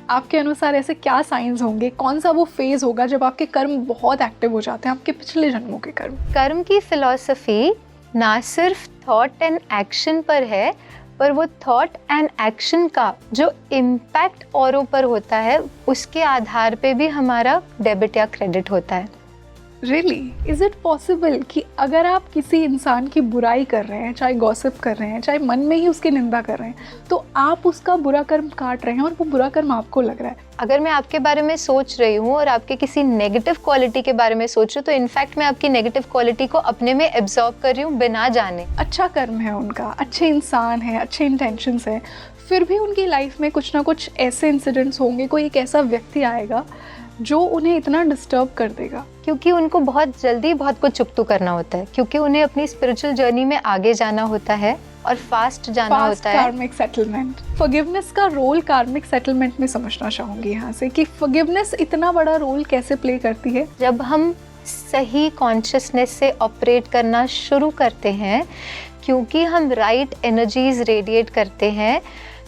आपके अनुसार ऐसे क्या साइंस होंगे, कौन सा वो फेज होगा जब आपके कर्म बहुत एक्टिव हो जाते हैं, आपके पिछले जन्मों के कर्म? कर्म की फिलॉसफी ना सिर्फ थॉट एंड एक्शन पर है, पर वो थॉट एंड एक्शन का जो इम्पैक्ट औरों पर होता है उसके आधार पे भी हमारा डेबिट या क्रेडिट होता है। रियली, इज इट पॉसिबल कि अगर आप किसी इंसान की बुराई कर रहे हैं, चाहे गॉसिप कर रहे हैं, चाहे मन में ही उसकी निंदा कर रहे हैं, तो आप उसका बुरा कर्म काट रहे हैं और वो बुरा कर्म आपको लग रहा है? अगर मैं आपके बारे में सोच रही हूँ और आपके किसी नेगेटिव क्वालिटी के बारे में सोच रही हूँ, तो इनफैक्ट मैं आपकी नेगेटिव क्वालिटी को अपने में एब्जॉर्ब कर रही हूँ बिना जाने। अच्छा कर्म है उनका, अच्छे इंसान है, अच्छे इंटेंशंस है, फिर भी उनकी लाइफ में कुछ ना कुछ ऐसे इंसिडेंट्स होंगे, कोई एक ऐसा व्यक्ति आएगा जो उन्हें इतना डिस्टर्ब कर देगा। क्योंकि उनको बहुत जल्दी बहुत कुछ चुकतू करना होता है, क्योंकि उन्हें अपनी स्पिरिचुअल जर्नी में आगे जाना होता है और फास्ट जाना होता है। कार्मिक सेटलमेंट, फॉरगिवनेस का रोल कार्मिक सेटलमेंट में समझना चाहूँगी यहाँ से कि फॉरगिवनेस इतना बड़ा रोल कैसे प्ले करती है। जब हम सही कॉन्शियसनेस से ऑपरेट करना शुरू करते हैं, क्योंकि हम राइट एनर्जीज रेडिएट करते हैं,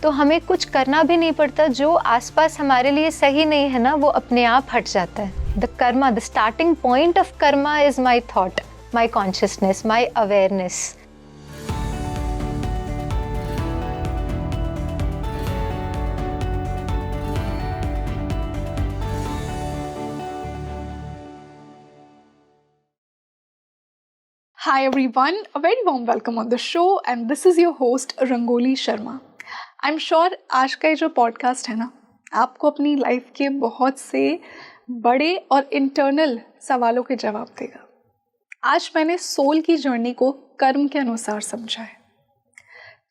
तो हमें कुछ करना भी नहीं पड़ता। जो आसपास हमारे लिए सही नहीं है ना, वो अपने आप हट जाता है। The Karma, the starting point of Karma is my thought, my consciousness, my awareness. Hi everyone, a very warm welcome on the show and this is your host Rangoli Sharma. I'm sure आज का ये जो पॉडकास्ट है ना, आपको अपनी life के बहुत से बड़े और इंटरनल सवालों के जवाब देगा। आज मैंने सोल की जर्नी को कर्म के अनुसार समझा है।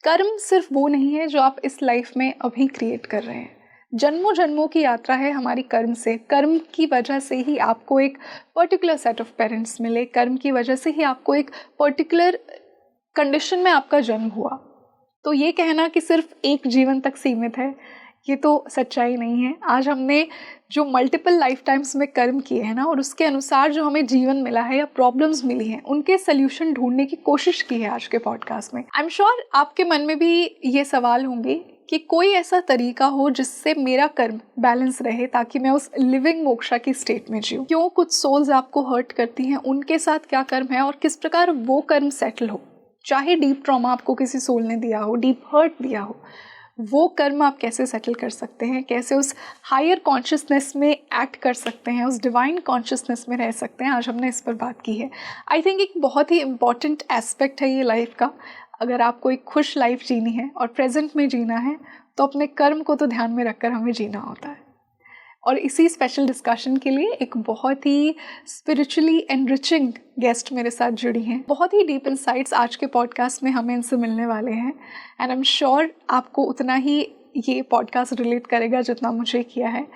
कर्म सिर्फ वो नहीं है जो आप इस लाइफ में अभी क्रिएट कर रहे हैं। जन्मों जन्मों की यात्रा है हमारी कर्म से। कर्म की वजह से ही आपको एक पर्टिकुलर सेट ऑफ पेरेंट्स मिले, कर्म की वजह से ही आपको एक पर्टिकुलर कंडीशन में आपका जन्म हुआ। तो ये कहना कि सिर्फ एक जीवन तक सीमित है, ये तो सच्चाई नहीं है। आज हमने जो मल्टीपल लाइफ टाइम्स में कर्म किए हैं ना, और उसके अनुसार जो हमें जीवन मिला है या प्रॉब्लम्स मिली हैं, उनके सल्यूशन ढूंढने की कोशिश की है आज के पॉडकास्ट में। आई एम श्योर आपके मन में भी ये सवाल होंगे कि कोई ऐसा तरीका हो जिससे मेरा कर्म बैलेंस रहे, ताकि मैं उस लिविंग मोक्षा की स्टेट में जीऊँ। क्यों कुछ सोल्स आपको हर्ट करती हैं, उनके साथ क्या कर्म है और किस प्रकार वो कर्म सेटल हो। चाहे डीप ट्रॉमा आपको किसी सोल ने दिया हो, डीप हर्ट दिया हो, वो कर्म आप कैसे सेटल कर सकते हैं, कैसे उस हायर कॉन्शियसनेस में एक्ट कर सकते हैं, उस डिवाइन कॉन्शियसनेस में रह सकते हैं। आज हमने इस पर बात की है। आई थिंक एक बहुत ही इम्पॉर्टेंट एस्पेक्ट है ये लाइफ का। अगर आपको एक खुश लाइफ जीनी है और प्रेजेंट में जीना है, तो अपने कर्म को तो ध्यान में रखकर हमें जीना होता है। और इसी स्पेशल डिस्कशन के लिए एक बहुत ही स्पिरिचुअली एनरिचिंग गेस्ट मेरे साथ जुड़ी हैं। बहुत ही डीप इनसाइट्स आज के पॉडकास्ट में हमें इनसे मिलने वाले हैं एंड आई एम श्योर आपको उतना ही ये पॉडकास्ट रिलेट करेगा जितना मुझे किया है।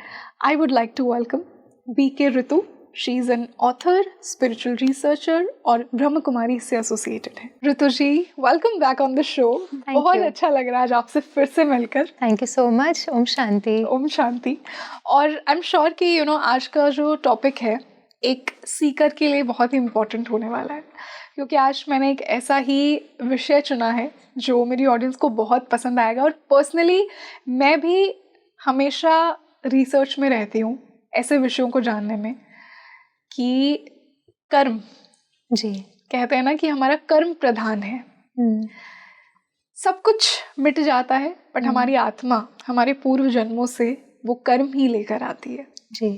I would like to welcome BK Ritu. She is an author, spiritual researcher और ब्रह्म कुमारी से एसोसिएटेड है। Ritu ji, welcome back on the show. बहुत अच्छा लग रहा है आज आपसे फिर से मिलकर। Thank you so much. ओम शांति। ओम शांति। और आई एम श्योर कि आज का जो टॉपिक है एक सीकर के लिए बहुत ही इम्पोर्टेंट होने वाला है, क्योंकि आज मैंने एक ऐसा ही विषय चुना है जो मेरी ऑडियंस को बहुत पसंद आएगा। और पर्सनली मैं भी हमेशा रिसर्च में रहती हूँ ऐसे विषयों को जानने में कि कर्म, जी कहते हैं ना कि हमारा कर्म प्रधान है। सब कुछ मिट जाता है, बट हमारी आत्मा हमारे पूर्व जन्मों से वो कर्म ही लेकर आती है। जी।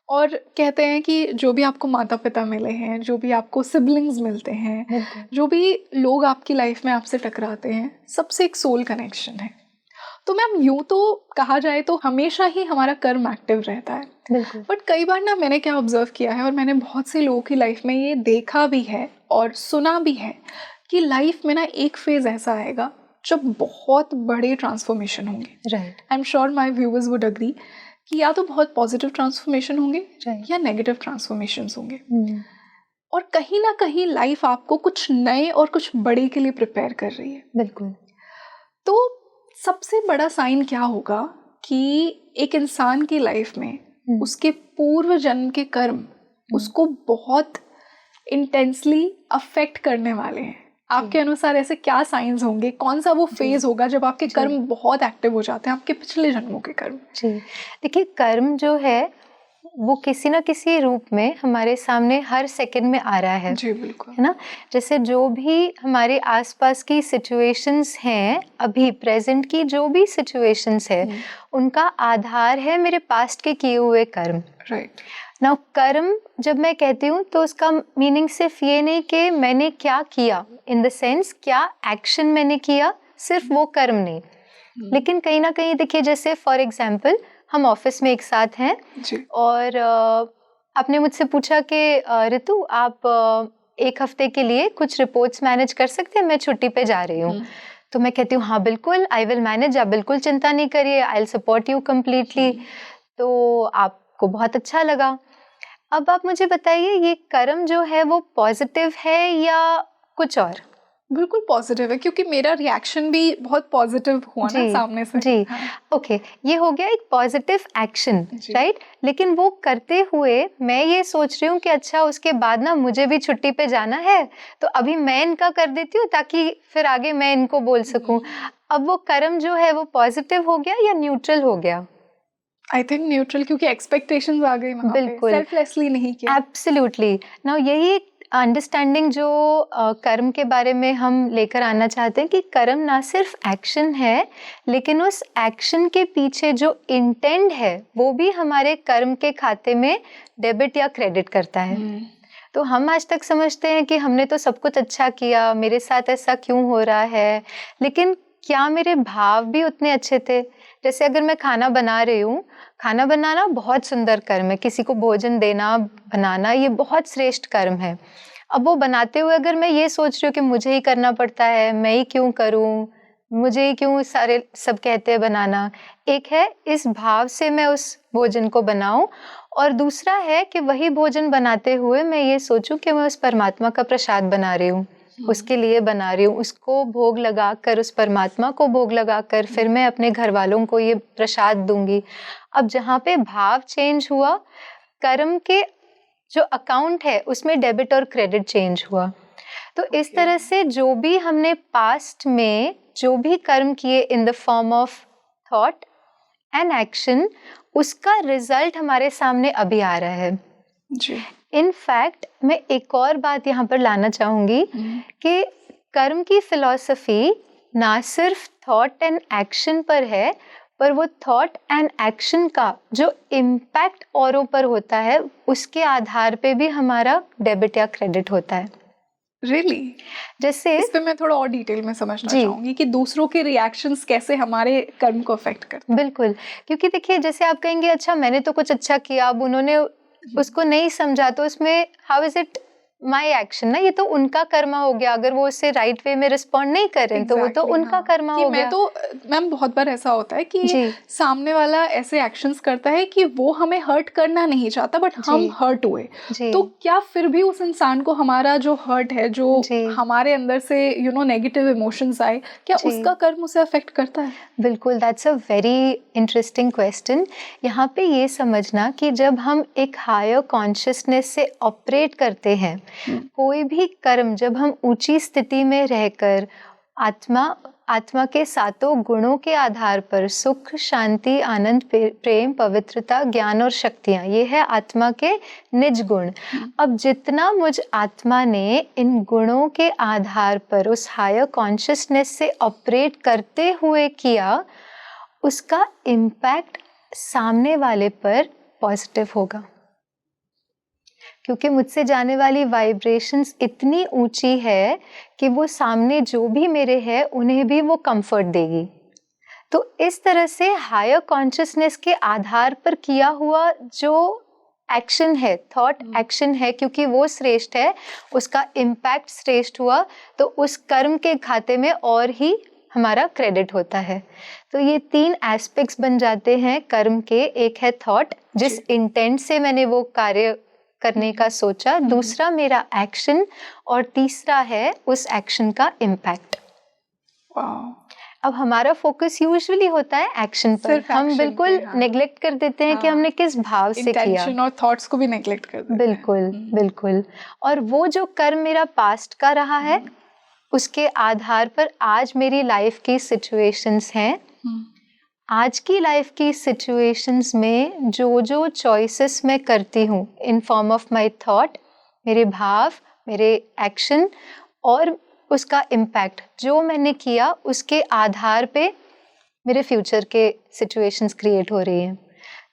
और कहते हैं कि जो भी आपको माता पिता मिले हैं, जो भी आपको सिबलिंग्स मिलते हैं, जो भी लोग आपकी लाइफ में आपसे टकराते हैं, सबसे एक सोल कनेक्शन है। तो मैम यूँ तो कहा जाए तो हमेशा ही हमारा कर्म एक्टिव रहता है, बट कई बार ना मैंने क्या ऑब्जर्व किया है और मैंने बहुत से लोगों की लाइफ में ये देखा भी है और सुना भी है कि लाइफ में ना एक फेज ऐसा आएगा जब बहुत बड़े ट्रांसफॉर्मेशन होंगे। Right. I am sure my viewers would agree कि या तो बहुत पॉजिटिव ट्रांसफॉर्मेशन होंगे या नेगेटिव ट्रांसफॉर्मेशन होंगे। और कहीं ना कहीं लाइफ आपको कुछ नए और कुछ बड़े के लिए प्रिपेयर कर रही है। बिल्कुल। तो सबसे बड़ा साइन क्या होगा कि एक इंसान की लाइफ में उसके पूर्व जन्म के कर्म उसको बहुत इंटेंसली अफेक्ट करने वाले हैं, आपके अनुसार ऐसे क्या साइंस होंगे, कौन सा वो फेज होगा जब आपके कर्म बहुत एक्टिव हो जाते हैं, आपके पिछले जन्मों के कर्म? जी, देखिए कर्म जो है वो किसी ना किसी रूप में हमारे सामने हर सेकंड में आ रहा है। जी बिल्कुल। है ना? जैसे जो भी हमारे आसपास की सिचुएशंस हैं, अभी प्रेजेंट की जो भी सिचुएशंस है, उनका आधार है मेरे पास्ट के किए हुए कर्म। राइट। नाउ कर्म जब मैं कहती हूँ तो उसका मीनिंग सिर्फ ये नहीं कि मैंने क्या किया, इन द सेंस क्या एक्शन मैंने किया, सिर्फ वो कर्म नहीं, लेकिन कहीं ना कहीं देखिए, जैसे फॉर एग्जाम्पल हम ऑफिस में एक साथ हैं जी। और आपने मुझसे पूछा कि ऋतु आप एक हफ्ते के लिए कुछ रिपोर्ट्स मैनेज कर सकते हैं, मैं छुट्टी पे जा रही हूँ। तो मैं कहती हूँ हाँ बिल्कुल, आई विल मैनेज, आप बिल्कुल चिंता नहीं करिए, I will support you completely. तो आपको बहुत अच्छा लगा। अब आप मुझे बताइए, ये कर्म जो है वो पॉजिटिव है या कुछ और? बिल्कुल पॉजिटिव है, क्योंकि मेरा रिएक्शन भी बहुत पॉजिटिव हुआ ना सामने से। जी, हाँ। ओके, ये हो गया एक पॉजिटिव एक्शन, राइट? लेकिन वो करते हुए मैं ये सोच रही हूँ कि अच्छा उसके बाद ना मुझे भी छुट्टी पे जाना है, तो अभी मैं इनका कर देती हूँ ताकि फिर आगे मैं इनको बोल सकूँ। अब वो कर्म जो है वो पॉजिटिव हो गया या न्यूट्रल हो गया? आई थिंक न्यूट्रल, क्योंकि एक्सपेक्टेशंस आ गई वहाँ पे, बिल्कुल, सेल्फलेसली नहीं किया। एब्सोल्युटली। नाउ यही अंडरस्टैंडिंग जो कर्म के बारे में हम लेकर आना चाहते हैं कि कर्म ना सिर्फ एक्शन है, लेकिन उस एक्शन के पीछे जो इंटेंट है वो भी हमारे कर्म के खाते में डेबिट या क्रेडिट करता है। तो हम आज तक समझते हैं कि हमने तो सब कुछ अच्छा किया, मेरे साथ ऐसा क्यों हो रहा है, लेकिन क्या मेरे भाव भी उतने अच्छे थे? जैसे अगर मैं खाना बना रही हूँ, खाना बनाना बहुत सुंदर कर्म है, किसी को भोजन देना, बनाना, ये बहुत श्रेष्ठ कर्म है। अब वो बनाते हुए अगर मैं ये सोच रही हूँ कि मुझे ही करना पड़ता है, मैं ही क्यों करूँ, मुझे ही क्यों सारे सब कहते हैं बनाना, एक है इस भाव से मैं उस भोजन को बनाऊं, और दूसरा है कि वही भोजन बनाते हुए मैं ये सोचूं कि मैं उस परमात्मा का प्रसाद बना रही हूँ, उसके लिए बना रही हूँ, उसको भोग लगाकर, उस परमात्मा को भोग लगाकर फिर मैं अपने घर वालों को ये प्रसाद दूंगी। अब जहाँ पे भाव चेंज हुआ, कर्म के जो अकाउंट है उसमें डेबिट और क्रेडिट चेंज हुआ। तो इस तरह से जो भी हमने पास्ट में जो भी कर्म किए इन the form of thought and action, उसका रिजल्ट हमारे सामने अभी आ रहा है जी। इनफैक्ट मैं एक और बात यहाँ पर लाना चाहूँगी कि कर्म की फिलॉसफी ना सिर्फ थॉट एंड एक्शन पर है, पर वो थॉट एंड एक्शन का जो इम्पैक्ट औरों पर होता है उसके आधार पे भी हमारा डेबिट या क्रेडिट होता है। रियली? जैसे इस पे मैं थोड़ा और डिटेल में समझना जी। चाहूंगी कि दूसरों के रिएक्शंस कैसे हमारे कर्म को अफेक्ट करते हैं। बिल्कुल, क्योंकि देखिए जैसे आप कहेंगे अच्छा मैंने तो कुछ अच्छा किया, अब उन्होंने उसको नहीं समझा, तो उसमें how is it my action ना, ये तो उनका कर्मा हो गया। अगर वो उससे राइट वे में रिस्पॉन्ड नहीं कर रहे हैं तो वो तो उनका कर्मा हो गया। तो मैम बहुत बार ऐसा होता है कि जी। सामने वाला ऐसे एक्शंस करता है कि वो हमें हर्ट करना नहीं चाहता, बट हम हर्ट हुए, तो क्या फिर भी उस इंसान को हमारा जो हर्ट है, जो हमारे अंदर से नेगेटिव इमोशंस आए, क्या उसका कर्म उसे अफेक्ट करता है? बिल्कुल, that's a very interesting question. यहाँ पे ये समझना कि जब हम एक हायर कॉन्शियसनेस से ऑपरेट करते हैं, कोई भी कर्म जब हम ऊंची स्थिति में रहकर आत्मा के सातों गुणों के आधार पर, सुख, शांति, आनंद, प्रेम, पवित्रता, ज्ञान और शक्तियाँ, ये है आत्मा के निज गुण। अब जितना मुझ आत्मा ने इन गुणों के आधार पर उस हायर कॉन्शियसनेस से ऑपरेट करते हुए किया, उसका इम्पैक्ट सामने वाले पर पॉजिटिव होगा, क्योंकि मुझसे जाने वाली वाइब्रेशंस इतनी ऊंची है कि वो सामने जो भी मेरे है उन्हें भी वो कंफर्ट देगी। तो इस तरह से हायर कॉन्शियसनेस के आधार पर किया हुआ जो एक्शन है, थॉट एक्शन है, क्योंकि वो श्रेष्ठ है, उसका इम्पैक्ट श्रेष्ठ हुआ, तो उस कर्म के खाते में और ही हमारा क्रेडिट होता है। तो ये 3 एस्पेक्ट्स बन जाते हैं कर्म के। एक है थॉट, जिस इंटेंट से मैंने वो कार्य करने का सोचा, दूसरा मेरा एक्शन, और तीसरा है उस एक्शन का इम्पैक्ट। अब हमारा फोकस यूजुअली होता है एक्शन पर, हम बिल्कुल नेग्लेक्ट कर देते हैं कि हमने किस भाव से किया, इंटेंशन और थॉट्स को भी नेग्लेक्ट कर देते हैं। बिल्कुल बिल्कुल। और वो जो कर्म मेरा पास्ट का रहा है उसके आधार पर आज मेरी लाइफ की सिचुएशंस हैं, आज की लाइफ की सिचुएशंस में जो जो चॉइसेस मैं करती हूँ in form of my thought, मेरे भाव, मेरे एक्शन और उसका इम्पैक्ट जो मैंने किया, उसके आधार पे मेरे फ्यूचर के सिचुएशंस क्रिएट हो रही हैं।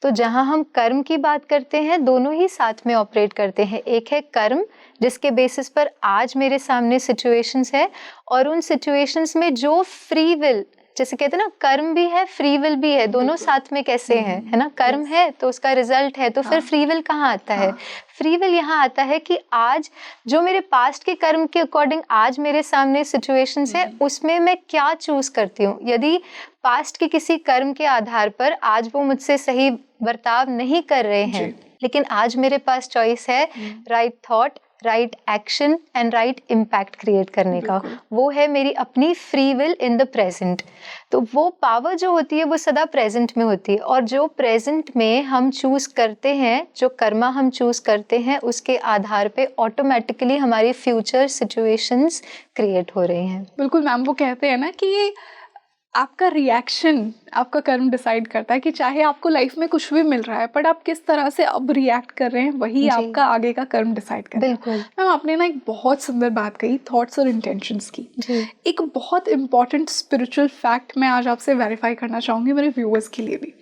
तो जहाँ हम कर्म की बात करते हैं, दोनों ही साथ में ऑपरेट करते हैं। एक है कर्म जिसके बेसिस पर आज मेरे सामने सिचुएशंस है, और उन सिचुएशंस में जो फ्री विल, जैसे कहते हैं ना, कर्म भी है फ्री विल भी है, दोनों साथ में कैसे हैं, है ना। कर्म है तो उसका रिजल्ट है, तो फिर फ्री विल कहाँ आता है? फ्री विल यहाँ आता है कि आज जो मेरे पास्ट के कर्म के अकॉर्डिंग आज मेरे सामने सिचुएशंस है, उसमें मैं क्या चूज करती हूँ। यदि पास्ट के किसी कर्म के आधार पर आज वो मुझसे सही बर्ताव नहीं कर रहे हैं, लेकिन आज मेरे पास चॉइस है right thought, right action and right impact create करने का, वो है मेरी अपनी free will in the present. तो वो पावर जो होती है वो सदा प्रेजेंट में होती है, और जो प्रेजेंट में हम चूज करते हैं, जो कर्मा हम चूज करते हैं, उसके आधार पे ऑटोमेटिकली हमारी फ्यूचर सिचुएशंस क्रिएट हो रही हैं। बिल्कुल मैम, वो कहते हैं ना कि आपका रिएक्शन आपका कर्म डिसाइड करता है कि चाहे आपको लाइफ में कुछ भी मिल रहा है, बट आप किस तरह से अब रिएक्ट कर रहे हैं, वही आपका आगे का कर्म डिसाइड करता है। बिल्कुल मैम, आपने ना एक बहुत सुंदर बात कही थॉट्स और इंटेंशंस की। एक बहुत इंपॉर्टेंट स्पिरिचुअल फैक्ट मैं आज आपसे वेरीफाई करना चाहूँगी, मेरे व्यूअर्स के लिए भी।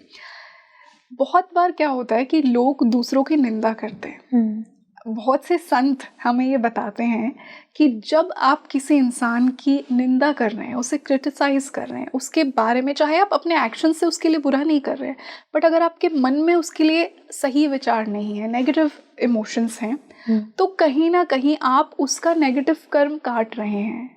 बहुत बार क्या होता है कि लोग दूसरों की निंदा करते हैं। बहुत से संत हमें ये बताते हैं कि जब आप किसी इंसान की निंदा कर रहे हैं, उसे क्रिटिसाइज कर रहे हैं, उसके बारे में, चाहे आप अपने एक्शन से उसके लिए बुरा नहीं कर रहे हैं, बट अगर आपके मन में उसके लिए सही विचार नहीं है, नेगेटिव इमोशंस हैं, तो कहीं ना कहीं आप उसका नेगेटिव कर्म काट रहे हैं।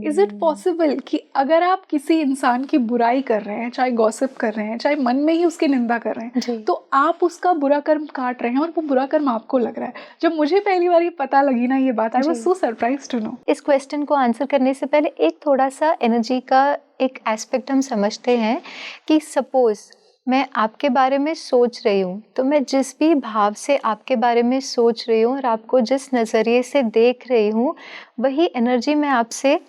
इज इट पॉसिबल कि अगर आप किसी इंसान की बुराई कर रहे हैं, चाहे गॉसिप कर रहे हैं, चाहे मन में ही उसकी निंदा कर रहे हैं, तो आप उसका बुरा कर्म काट रहे हैं और वो बुरा कर्म आपको लग रहा है? जब मुझे पहली बार ये पता लगी ना ये बात, I was so surprised to know. इस क्वेश्चन को आंसर करने से पहले एक थोड़ा सा एनर्जी का एक एस्पेक्ट हम समझते हैं कि सपोज मैं आपके बारे में सोच रही हूँ, तो मैं जिस भी भाव से आपके बारे में सोच रही हूँ और आपको जिस नज़रिए से देख रही हूँ, वही एनर्जी मैं आपसे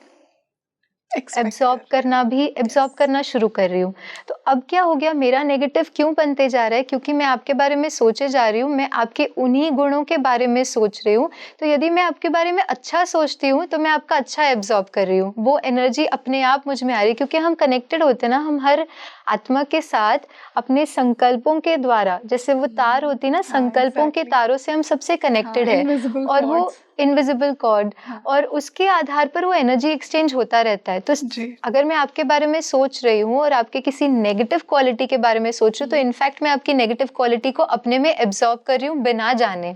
एब्जॉर्ब करना शुरू कर रही हूँ। तो अब क्या हो गया, मेरा नेगेटिव क्यों बनते जा रहा है? क्योंकि मैं आपके बारे में सोचे जा रही हूँ, मैं आपके उन्हीं गुणों के बारे में सोच रही हूँ। तो यदि मैं आपके बारे में अच्छा सोचती हूँ तो मैं आपका अच्छा एब्जॉर्ब कर रही हूँ, वो एनर्जी अपने आप मुझ में आ रही है, क्योंकि हम कनेक्टेड होते हैं ना, हम हर आत्मा के साथ अपने संकल्पों के द्वारा, जैसे वो तार होती ना, संकल्पों के तारों से हम सबसे कनेक्टेड है, और वो इनविजिबल कॉर्ड, और उसके आधार पर वो एनर्जी एक्सचेंज होता रहता है। तो अगर मैं आपके बारे में सोच रही हूँ और आपके किसी नेगेटिव क्वालिटी के बारे में सोच रही हूँ, तो इनफैक्ट मैं आपकी नेगेटिव क्वालिटी को अपने में एब्जॉर्ब कर रही हूँ बिना जाने।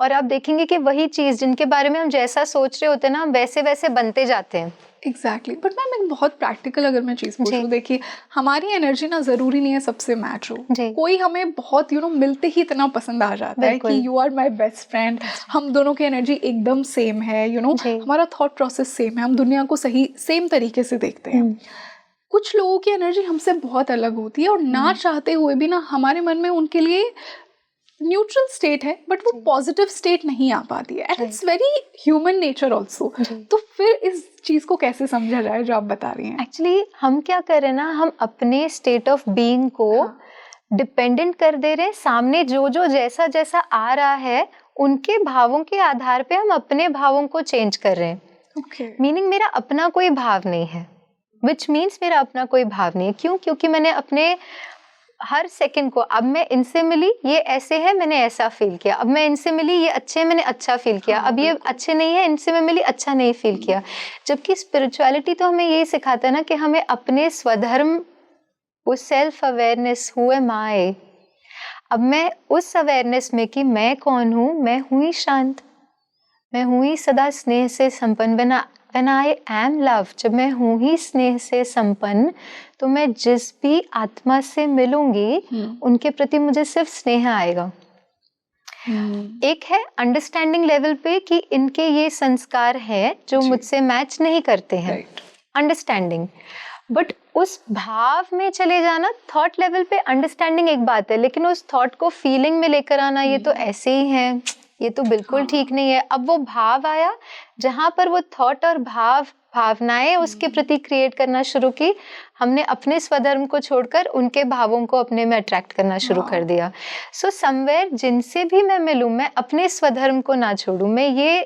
और आप देखेंगे कि वही चीज जिनके बारे में हम जैसा सोच रहे होते हैं ना, हम वैसे वैसे बनते जाते हैं। एग्जैक्टली। बट मैम एक बहुत प्रैक्टिकल अगर मैं चीज़ पूछूं, देखिए हमारी एनर्जी ना ज़रूरी नहीं है सबसे मैच हो। कोई हमें बहुत मिलते ही इतना पसंद आ जाता है कि you are my best friend, हम दोनों की एनर्जी एकदम सेम है, हमारा थॉट प्रोसेस सेम है, हम दुनिया को सही सेम तरीके से देखते हैं। कुछ लोगों की एनर्जी हमसे बहुत अलग होती है, और ना चाहते हुए भी ना हमारे मन में उनके लिए न्यूट्रल स्टेट है, बट वो पॉजिटिव स्टेट नहीं आ पाती है, and it's very human nature also. तो फिर इस चीज को कैसे समझा जाए जो आप बता रही हैं? एक्चुअली हम क्या कर रहे हैं ना, हम अपने स्टेट ऑफ बीइंग को डिपेंडेंट कर दे रहे हैं, सामने जो जो जैसा जैसा आ रहा है उनके भावों के आधार पे हम अपने भावों को चेंज कर रहे हैं। मीनिंग मेरा अपना कोई भाव नहीं है, विच मीन्स मेरा अपना कोई भाव नहीं है। क्यों? क्योंकि मैंने अपने हर सेकंड को, अब मैं इनसे मिली, ये ऐसे है, मैंने ऐसा फील किया, अब मैं इनसे मिली, ये अच्छे, मैंने अच्छा फील किया, अब ये अच्छे नहीं है, इनसे मैं मिली, अच्छा नहीं फील किया। जबकि स्पिरिचुअलिटी तो हमें यही सिखाता है ना कि हमें अपने स्वधर्म, वो सेल्फ अवेयरनेस, हु एम आई, अब मैं उस अवेयरनेस में कि मैं कौन हूँ, मैं हूँ ही शांत, मैं हूँ ही सदा स्नेह से संपन्न। When I am love, जब मैं हूँ ही स्नेह से संपन्न, तो मैं जिस भी आत्मा से मिलूंगी उनके प्रति मुझे सिर्फ स्नेह आएगा। एक है अंडरस्टैंडिंग लेवल पे कि इनके ये संस्कार हैं जो मुझसे मैच नहीं करते हैं, अंडरस्टैंडिंग। बट उस भाव में चले जाना, थॉट लेवल पे अंडरस्टैंडिंग एक बात है, लेकिन उस थॉट को फीलिंग में लेकर आना, ये तो ऐसे ही है, ये तो बिल्कुल ठीक नहीं है। अब वो भाव आया, जहाँ पर वो थॉट और भावनाएं उसके प्रति क्रिएट करना शुरू की, हमने अपने स्वधर्म को छोड़कर उनके भावों को अपने में अट्रैक्ट करना शुरू कर दिया। सो समवेयर जिनसे भी मैं मिलूं, मैं अपने स्वधर्म को ना छोड़ूं, मैं ये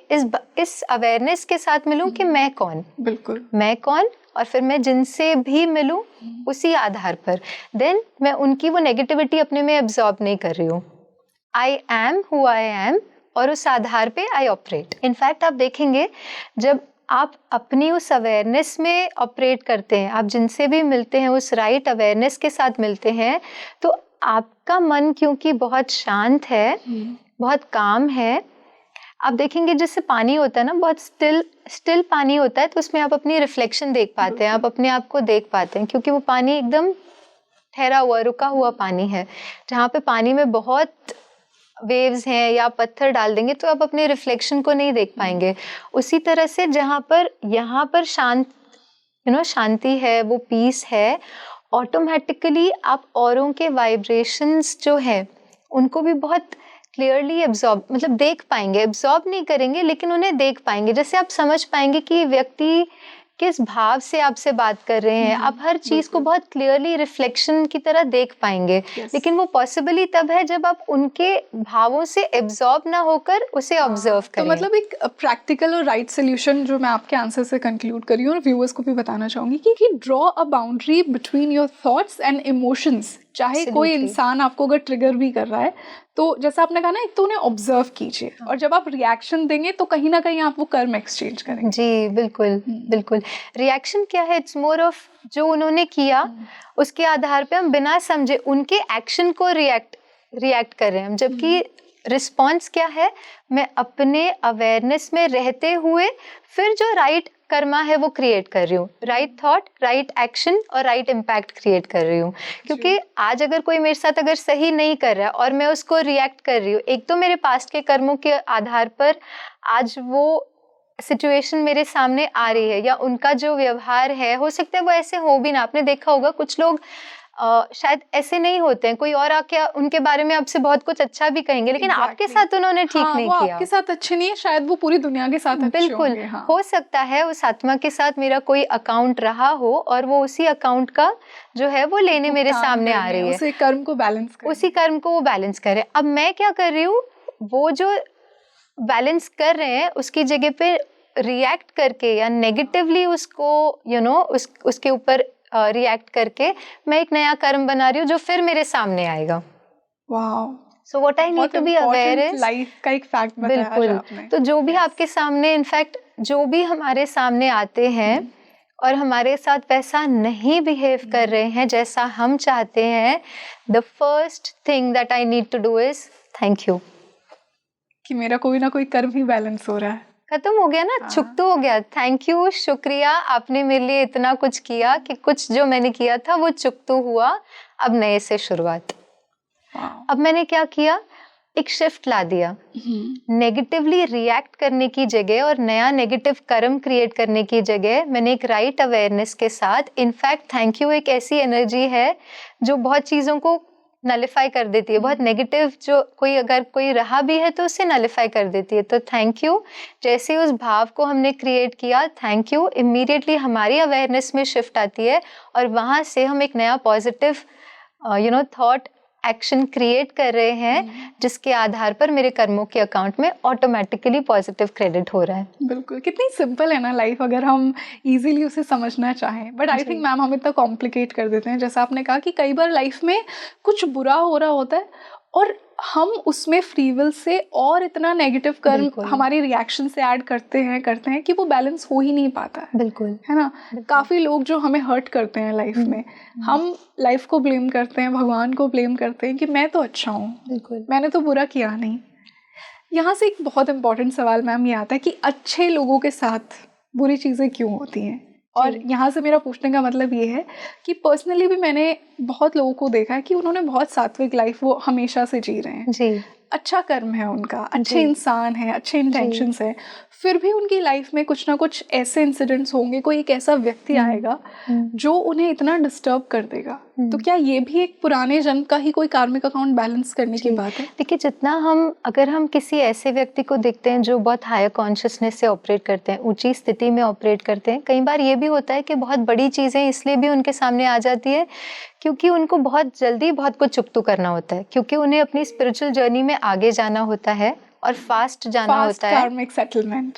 इस अवेयरनेस के साथ मिलूं कि मैं कौन, बिल्कुल मैं कौन, और फिर मैं जिनसे भी मिलूं उसी आधार पर, देन मैं उनकी वो नेगेटिविटी अपने में एब्जॉर्ब नहीं कर रही हूँ। I am who I am, और उस आधार पे आई ऑपरेट। इनफैक्ट आप देखेंगे, जब आप अपनी उस अवेयरनेस में ऑपरेट करते हैं, आप जिनसे भी मिलते हैं उस राइट अवेयरनेस के साथ मिलते हैं, तो आपका मन क्योंकि बहुत शांत है, बहुत काम है, आप देखेंगे जैसे पानी होता है ना, बहुत स्टिल पानी होता है, तो उसमें आप अपनी रिफ्लेक्शन देख पाते हैं, आप अपने आप को देख पाते हैं, क्योंकि वो पानी एकदम ठहरा हुआ, रुका हुआ पानी है। जहाँ पे पानी में बहुत वेव्स हैं या पत्थर डाल देंगे तो आप अपने रिफ्लेक्शन को नहीं देख पाएंगे। उसी तरह से जहाँ पर यहाँ पर शांति है, वो पीस है, ऑटोमेटिकली आप औरों के वाइब्रेशंस जो है उनको भी बहुत क्लियरली एब्जॉर्ब, मतलब देख पाएंगे, एब्जॉर्ब नहीं करेंगे लेकिन उन्हें देख पाएंगे। जैसे आप समझ पाएंगे कि व्यक्ति किस भाव से आपसे बात कर रहे हैं, आप हर चीज को बहुत क्लियरली रिफ्लेक्शन की तरह देख पाएंगे। लेकिन वो पॉसिबल ही तब है जब आप उनके भावों से एब्जॉर्ब ना होकर उसे ऑब्जर्व करें। तो मतलब एक प्रैक्टिकल और राइट सोल्यूशन जो मैं आपके आंसर से कंक्लूड करी हूँ और व्यूअर्स को भी बताना चाहूंगी कि draw a boundary between your thoughts and emotions. चाहे कोई इंसान आपको अगर ट्रिगर भी कर रहा है, तो जैसा आपने कहा ना, एक तो उन्हें ऑब्जर्व कीजिए, और जब आप रिएक्शन देंगे तो कहीं ना कहीं आप वो कर्म एक्सचेंज करेंगे। जी बिल्कुल बिल्कुल। रिएक्शन क्या है? इट्स मोर ऑफ जो उन्होंने किया उसके आधार पे हम बिना समझे उनके एक्शन को रिएक्ट कर रहे हैं हम, जबकि रिस्पॉन्स क्या है? मैं अपने अवेयरनेस में रहते हुए फिर जो राइट कर्मा है वो क्रिएट कर रही हूँ, राइट थॉट, राइट एक्शन और राइट इम्पैक्ट क्रिएट कर रही हूँ। क्योंकि आज अगर कोई मेरे साथ अगर सही नहीं कर रहा है और मैं उसको रिएक्ट कर रही हूँ, एक तो मेरे पास्ट के कर्मों के आधार पर आज वो सिचुएशन मेरे सामने आ रही है, या उनका जो व्यवहार है, हो सकता है वो ऐसे हो भी ना। आपने देखा होगा कुछ लोग शायद ऐसे नहीं होते हैं, कोई और आके उनके बारे में आपसे बहुत कुछ अच्छा भी कहेंगे, लेकिन आपके साथ उन्होंने ठीक नहीं किया। आपके साथ अच्छे नहीं है, शायद वो पूरी दुनिया के साथ अच्छे बिल्कुल होंगे। हो सकता है उस आत्मा के साथ मेरा कोई अकाउंट रहा हो और वो उसी अकाउंट का जो है वो लेने मेरे सामने आ रही है, उसी कर्म को वो बैलेंस करे। अब मैं क्या कर रही हूँ, वो जो बैलेंस कर रहे हैं उसकी जगह पे रिएक्ट करके या नेगेटिवली उसको उसके ऊपर रिएक्ट करके मैं एक नया कर्म बना रही हूँ जो फिर मेरे सामने आएगा। So what I need to be aware is, life का एक फैक्ट बताया आपने। तो जो भी आपके सामने, इनफैक्ट जो भी हमारे सामने आते हैं और हमारे साथ वैसा नहीं बिहेव कर रहे हैं जैसा हम चाहते हैं, the first thing that I need to do is thank you, कि मेरा कोई ना कोई कर्म ही बैलेंस हो रहा है। खत्म हो गया ना, चुकतो हो गया। थैंक यू, शुक्रिया, आपने मेरे लिए इतना कुछ किया कि कुछ जो मैंने किया था वो चुकतो हुआ, अब नए से शुरुआत। अब मैंने क्या किया, एक शिफ्ट ला दिया। नेगेटिवली रिएक्ट करने की जगह और नया नेगेटिव कर्म क्रिएट करने की जगह मैंने एक राइट अवेयरनेस के साथ, इनफैक्ट थैंक यू एक ऐसी एनर्जी है जो बहुत चीज़ों को नलिफाई कर देती है, बहुत नेगेटिव जो अगर कोई रहा भी है तो उसे नलिफाई कर देती है। तो थैंक यू, जैसे उस भाव को हमने क्रिएट किया, थैंक यू, इमीडिएटली हमारी अवेयरनेस में शिफ्ट आती है और वहाँ से हम एक नया पॉजिटिव थॉट एक्शन क्रिएट कर रहे हैं जिसके आधार पर मेरे कर्मों के अकाउंट में ऑटोमेटिकली पॉजिटिव क्रेडिट हो रहा है। बिल्कुल, कितनी सिंपल है ना लाइफ अगर हम इजीली उसे समझना चाहें। बट आई थिंक मैम हम इतना कॉम्प्लिकेट कर देते हैं। जैसा आपने कहा कि कई बार लाइफ में कुछ बुरा हो रहा होता है और हम उसमें फ्री विल से और इतना नेगेटिव कर्म हमारी रिएक्शन से ऐड करते हैं कि वो बैलेंस हो ही नहीं पाता है। बिल्कुल, है ना। काफ़ी लोग जो हमें हर्ट करते हैं लाइफ में, हम लाइफ को ब्लेम करते हैं, भगवान को ब्लेम करते हैं कि मैं तो अच्छा हूँ, बिल्कुल मैंने तो बुरा किया नहीं। यहाँ से एक बहुत इंपॉर्टेंट सवाल मैम ये आता है कि अच्छे लोगों के साथ बुरी चीज़ें क्यों होती हैं? और यहाँ से मेरा पूछने का मतलब ये है कि पर्सनली भी मैंने बहुत लोगों को देखा है कि उन्होंने बहुत सात्विक लाइफ वो हमेशा से जी रहे हैं जी, अच्छा कर्म है उनका, अच्छे इंसान है, अच्छे इंटेंशंस है, फिर भी उनकी लाइफ में कुछ ना कुछ ऐसे इंसिडेंट्स होंगे, कोई एक ऐसा व्यक्ति आएगा जो उन्हें इतना डिस्टर्ब कर देगा। तो क्या ये भी एक पुराने जन्म का ही कोई कार्मिक अकाउंट बैलेंस करने की बात है? देखिए, जितना अगर हम किसी ऐसे व्यक्ति को देखते हैं जो बहुत हायर कॉन्शियसनेस से ऑपरेट करते हैं, ऊंची स्थिति में ऑपरेट करते हैं, कई बार ये भी होता है कि बहुत बड़ी चीज़ें इसलिए भी उनके सामने आ जाती है क्योंकि उनको बहुत जल्दी बहुत कुछ चुकतू करना होता है, क्योंकि उन्हें अपनी स्पिरिचुअल जर्नी में आगे जाना होता है और फास्ट जाना होता है।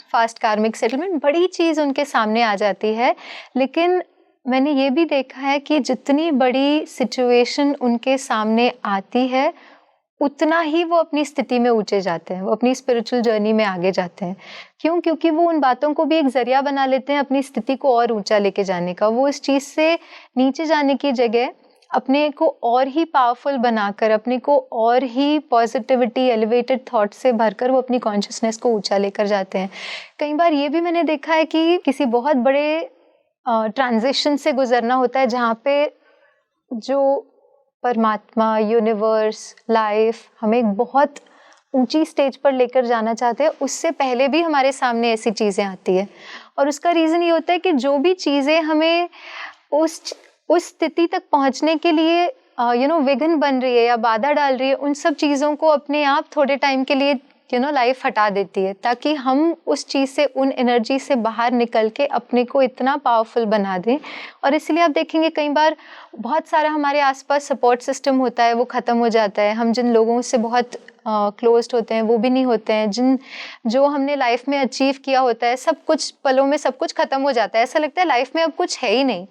फास्ट कार्मिक सेटलमेंट बड़ी चीज़ उनके सामने आ जाती है। लेकिन मैंने ये भी देखा है कि जितनी बड़ी सिचुएशन उनके सामने आती है उतना ही वो अपनी स्थिति में ऊंचे जाते हैं, वो अपनी स्पिरिचुअल जर्नी में आगे जाते हैं। क्यों? क्योंकि वो उन बातों को भी एक जरिया बना लेते हैं अपनी स्थिति को और ऊंचा लेके जाने का। वो इस चीज़ से नीचे जाने की जगह अपने को और ही पावरफुल बनाकर, अपने को और ही पॉजिटिविटी, एलिवेटेड थॉट से भरकर वो अपनी कॉन्शियसनेस को ऊंचा लेकर जाते हैं। कई बार ये भी मैंने देखा है कि किसी बहुत बड़े ट्रांजिशन से गुजरना होता है जहाँ पे जो परमात्मा, यूनिवर्स, लाइफ हमें एक बहुत ऊंची स्टेज पर लेकर जाना चाहते हैं, उससे पहले भी हमारे सामने ऐसी चीज़ें आती है। और उसका रीज़न ये होता है कि जो भी चीज़ें हमें उस स्थिति तक पहुंचने के लिए विघ्न बन रही है या बाधा डाल रही है, उन सब चीज़ों को अपने आप थोड़े टाइम के लिए लाइफ हटा देती है, ताकि हम उस चीज़ से, उन एनर्जी से बाहर निकल के अपने को इतना पावरफुल बना दें। और इसलिए आप देखेंगे कई बार बहुत सारा हमारे आसपास सपोर्ट सिस्टम होता है, वो ख़त्म हो जाता है। हम जिन लोगों से बहुत क्लोज्ड होते हैं वो भी नहीं होते हैं, जो हमने लाइफ में अचीव किया होता है, सब कुछ पलों में सब कुछ ख़त्म हो जाता है। ऐसा लगता है लाइफ में अब कुछ है ही नहीं।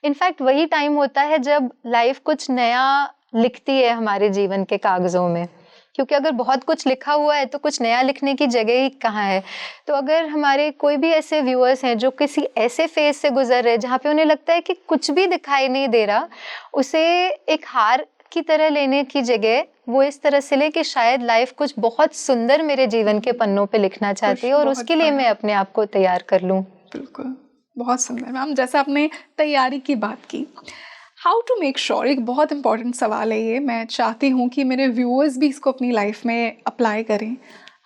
इनफैक्ट वही टाइम होता है जब लाइफ कुछ नया लिखती है हमारे जीवन के कागज़ों में, क्योंकि अगर बहुत कुछ लिखा हुआ है तो कुछ नया लिखने की जगह ही कहाँ है। तो अगर हमारे कोई भी ऐसे व्यूअर्स हैं जो किसी ऐसे फेज से गुजर रहे हैं जहाँ पे उन्हें लगता है कि कुछ भी दिखाई नहीं दे रहा, उसे एक हार की तरह लेने की जगह वो इस तरह से ले कि शायद लाइफ कुछ बहुत सुंदर मेरे जीवन के पन्नों पे लिखना चाहती है और उसके लिए मैं अपने आप को तैयार कर लूँ। बिल्कुल, बहुत सुंदर मैम। जैसे आपने तैयारी की बात की, हाउ टू मेक श्योर, एक बहुत इंपॉर्टेंट सवाल है ये, मैं चाहती हूँ कि मेरे व्यूअर्स भी इसको अपनी लाइफ में अप्लाई करें।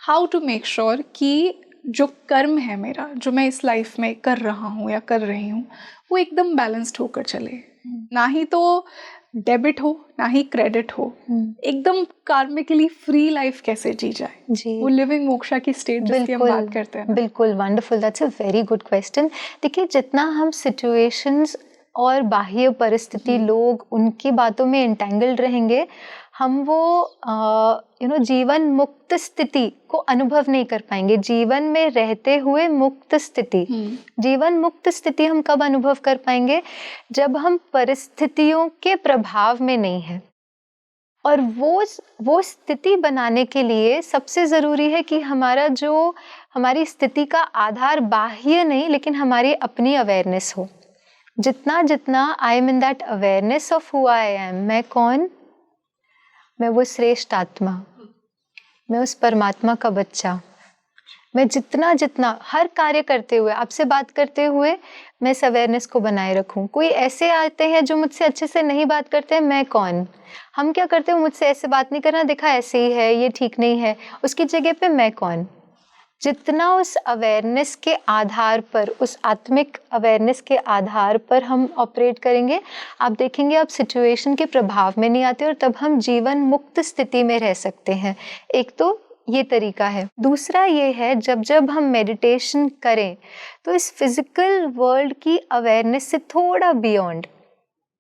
हाउ टू मेक श्योर कि जो कर्म है मेरा, जो मैं इस लाइफ में कर रहा हूँ या कर रही हूँ, वो एकदम बैलेंस्ड होकर चले, ना ही तो डेबिट हो ना ही क्रेडिट हो, एकदम कार्मिकली फ्री लाइफ कैसे जी जाए जी, वो लिविंग मोक्षा की स्टेट जिसकी हम बात करते हैं। बिल्कुल, wonderful, that's a very good question. देखिए, जितना हम सिचुएशंस और बाह्य परिस्थिति, लोग, उनकी बातों में एंटेंगल्ड रहेंगे, हम वो जीवन मुक्त स्थिति को अनुभव नहीं कर पाएंगे। जीवन में रहते हुए मुक्त स्थिति, जीवन मुक्त स्थिति हम कब अनुभव कर पाएंगे? जब हम परिस्थितियों के प्रभाव में नहीं है। और वो स्थिति बनाने के लिए सबसे ज़रूरी है कि हमारी स्थिति का आधार बाह्य नहीं, लेकिन हमारी अपनी अवेयरनेस हो। जितना I am in that awareness of who I am, मैं कौन, मैं वो श्रेष्ठ आत्मा, मैं उस परमात्मा का बच्चा, मैं जितना हर कार्य करते हुए, आपसे बात करते हुए मैं इस अवेयरनेस को बनाए रखूं। कोई ऐसे आते हैं जो मुझसे अच्छे से नहीं बात करते हैं, मैं कौन, हम क्या करते हैं, मुझसे ऐसे बात नहीं करना, देखा ऐसे ही है, ये ठीक नहीं है, उसकी जगह पे मैं कौन। जितना उस अवेयरनेस के आधार पर, उस आत्मिक अवेयरनेस के आधार पर हम ऑपरेट करेंगे, आप देखेंगे आप सिचुएशन के प्रभाव में नहीं आते और तब हम जीवन मुक्त स्थिति में रह सकते हैं। एक तो ये तरीका है। दूसरा ये है, जब हम मेडिटेशन करें तो इस फिजिकल वर्ल्ड की अवेयरनेस से थोड़ा बियॉन्ड,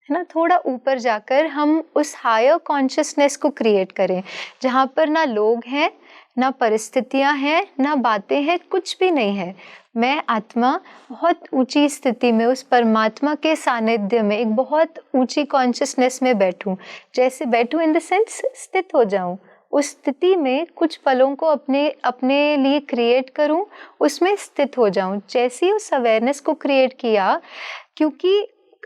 है ना, थोड़ा ऊपर जाकर हम उस हायर कॉन्शियसनेस को क्रिएट करें, जहाँ पर ना लोग हैं, ना परिस्थितियां हैं, ना बातें हैं, कुछ भी नहीं है। मैं आत्मा बहुत ऊंची स्थिति में उस परमात्मा के सानिध्य में एक बहुत ऊंची कॉन्शियसनेस में बैठूं। जैसे बैठूं इन द सेंस स्थित हो जाऊं, उस स्थिति में कुछ पलों को अपने लिए क्रिएट करूं, उसमें स्थित हो जाऊं। जैसे ही उस अवेयरनेस को क्रिएट किया, क्योंकि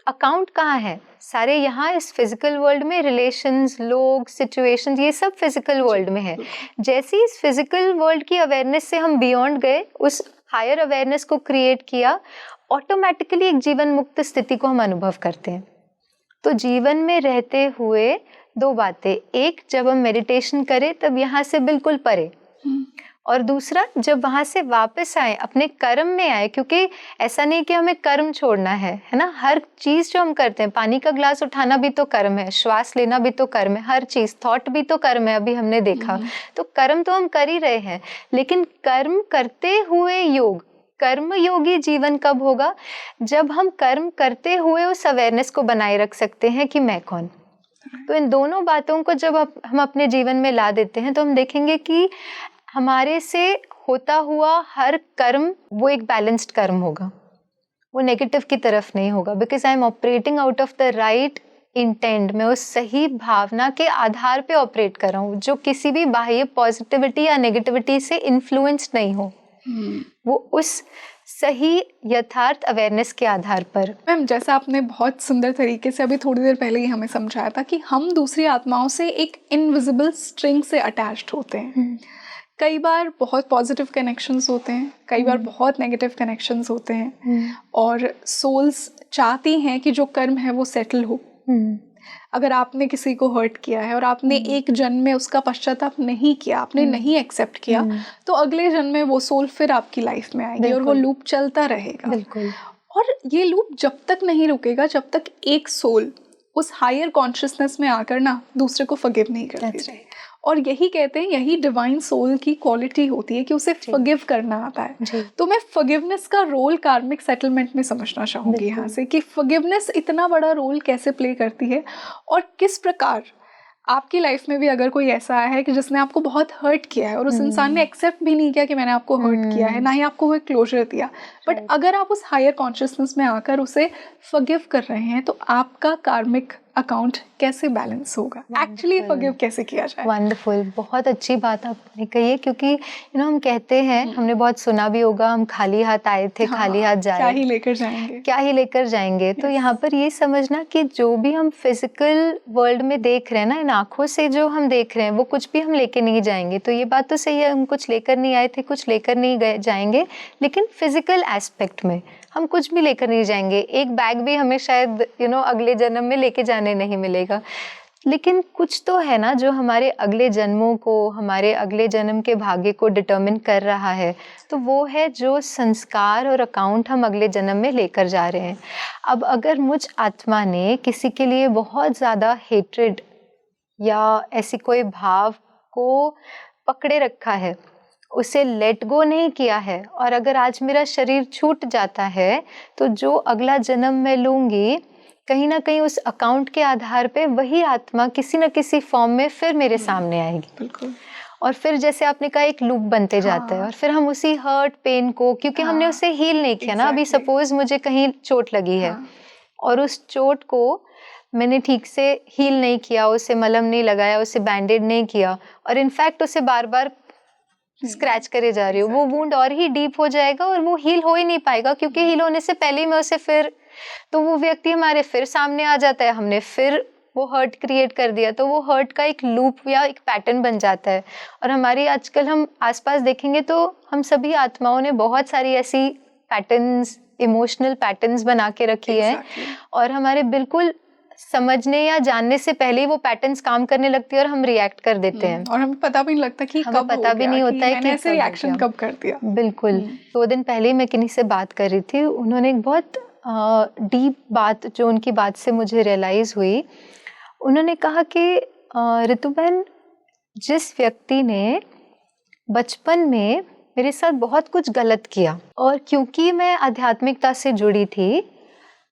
अकाउंट कहाँ है, सारे यहाँ इस फिजिकल वर्ल्ड में, रिलेशंस, लोग, सिचुएशंस, ये सब फिजिकल वर्ल्ड में है। जैसे इस फिजिकल वर्ल्ड की अवेयरनेस से हम बियॉन्ड गए, उस हायर अवेयरनेस को क्रिएट किया, ऑटोमेटिकली एक जीवन मुक्त स्थिति को हम अनुभव करते हैं। तो जीवन में रहते हुए दो बातें, एक जब हम मेडिटेशन करें तब यहाँ से बिल्कुल परे, और दूसरा, जब वहाँ से वापस आए, अपने कर्म में आए, क्योंकि ऐसा नहीं कि हमें कर्म छोड़ना है ना। हर चीज़ जो हम करते हैं, पानी का ग्लास उठाना भी तो कर्म है, श्वास लेना भी तो कर्म है, हर चीज़, थॉट भी तो कर्म है, अभी हमने देखा। तो कर्म तो हम कर ही रहे हैं, लेकिन कर्म करते हुए योग, कर्म योगी जीवन कब होगा? जब हम कर्म करते हुए उस अवेयरनेस को बनाए रख सकते हैं कि मैं कौन। तो इन दोनों बातों को जब हम अपने जीवन में ला देते हैं, तो हम देखेंगे कि हमारे से होता हुआ हर कर्म वो एक बैलेंस्ड कर्म होगा, वो नेगेटिव की तरफ नहीं होगा। Because I am operating out of the right intent. मैं उस सही भावना के आधार पे ऑपरेट कर रहा हूँ, जो किसी भी बाह्य पॉजिटिविटी या नेगेटिविटी से इन्फ्लुएंस्ड नहीं हो। वो उस सही यथार्थ अवेयरनेस के आधार पर। मैम, जैसा आपने बहुत सुंदर तरीके से अभी थोड़ी देर पहले ही हमें समझाया था कि हम दूसरी आत्माओं से एक इनविजिबल स्ट्रिंग से अटैच्ड होते हैं। कई बार बहुत पॉजिटिव कनेक्शंस होते हैं, कई बार बहुत नेगेटिव कनेक्शंस होते हैं, और सोल्स चाहती हैं कि जो कर्म है वो सेटल हो। अगर आपने किसी को हर्ट किया है और आपने एक जन्म में उसका पश्चाताप नहीं किया, आपने नहीं एक्सेप्ट किया, तो अगले जन्म में वो सोल फिर आपकी लाइफ में आएगी और वो लूप चलता रहेगा। बिल्कुल। और ये लूप जब तक नहीं रुकेगा जब तक एक सोल उस हायर कॉन्शियसनेस में आकर ना दूसरे को फॉरगिव नहीं करती रहे। और यही कहते हैं, यही डिवाइन सोल की क्वालिटी होती है कि उसे फॉरगिव करना आता है। तो मैं फॉरगिवनेस का रोल कार्मिक सेटलमेंट में समझना चाहूँगी यहाँ से, कि फॉरगिवनेस इतना बड़ा रोल कैसे प्ले करती है, और किस प्रकार आपकी लाइफ में भी अगर कोई ऐसा है कि जिसने आपको बहुत हर्ट किया है और उस इंसान ने एक्सेप्ट भी नहीं किया कि मैंने आपको हर्ट किया है, ना ही आपको कोई क्लोजर दिया, बट अगर आप उस हायर कॉन्शियसनेस में आकर उसे फॉरगिव कर रहे हैं, तो आपका कार्मिक अकाउंट कैसे बैलेंस होगा, एक्चुअली फॉरगिव कैसे किया जाए। वंडरफुल, बहुत अच्छी बात आपने कही है, क्योंकि हम कहते हैं, हमने बहुत सुना भी होगा, हम खाली हाथ आए थे, खाली हाथ जा क्या ही लेकर जाएंगे, क्या ही लेकर जाएंगे। तो यहाँ पर ये समझना कि जो भी हम फिजिकल वर्ल्ड में देख रहे हैं ना, इन आँखों से जो हम देख रहे हैं, वो कुछ भी हम लेके नहीं जाएंगे। तो ये बात तो सही है, हम कुछ लेकर नहीं आए थे, कुछ लेकर नहीं जाएंगे, लेकिन फिजिकल एस्पेक्ट में हम कुछ भी लेकर नहीं जाएंगे। एक बैग भी हमें शायद अगले जन्म में लेके जाने नहीं मिलेगा, लेकिन कुछ तो है ना जो हमारे अगले जन्मों को, हमारे अगले जन्म के भाग्य को डिटर्मिन कर रहा है। तो वो है जो संस्कार और अकाउंट हम अगले जन्म में लेकर जा रहे हैं। अब अगर मुझ आत्मा ने किसी के लिए बहुत ज़्यादा हेट्रेड या ऐसी कोई भाव को पकड़े रखा है, उसे लेट गो नहीं किया है, और अगर आज मेरा शरीर छूट जाता है, तो जो अगला जन्म मैं लूँगी, कहीं ना कहीं उस अकाउंट के आधार पे वही आत्मा किसी न किसी फॉर्म में फिर मेरे सामने आएगी। बिल्कुल। और फिर जैसे आपने कहा, एक लूप बनते जाता है, और फिर हम उसी हर्ट पेन को, क्योंकि हमने उसे हील नहीं किया ना। अभी सपोज मुझे कहीं चोट लगी है, और उस चोट को मैंने ठीक से हील नहीं किया, उसे मलम नहीं लगाया, उसे बैंडेड नहीं किया, और इनफैक्ट उसे बार बार स्क्रैच करे जा रही हूँ, वो वुंड और ही डीप हो जाएगा और वो हील हो ही नहीं पाएगा, क्योंकि हील होने से पहले ही मैं उसे फिर, तो वो व्यक्ति हमारे फिर सामने आ जाता है, हमने फिर वो हर्ट क्रिएट कर दिया। तो वो हर्ट का एक लूप या एक पैटर्न बन जाता है। और हमारी आजकल हम आसपास देखेंगे तो हम सभी आत्माओं ने बहुत सारी ऐसी पैटर्न्स, इमोशनल पैटर्न्स बना के रखी है, और हमारे बिल्कुल समझने या जानने से पहले ही वो पैटर्न्स काम करने लगती है और हम रिएक्ट कर देते हैं, और हमें पता भी नहीं लगता कि हमें पता भी नहीं होता है कि ऐसे रिएक्शन कब कर दिया। बिल्कुल। 2 दिन पहले मैं किन्हीं से बात कर रही थी, उन्होंने एक बहुत डीप बात, जो उनकी बात से मुझे रियलाइज हुई, उन्होंने कहा कि ऋतुबेन, जिस व्यक्ति ने बचपन में मेरे साथ बहुत कुछ गलत किया, और क्योंकि मैं आध्यात्मिकता से जुड़ी थी,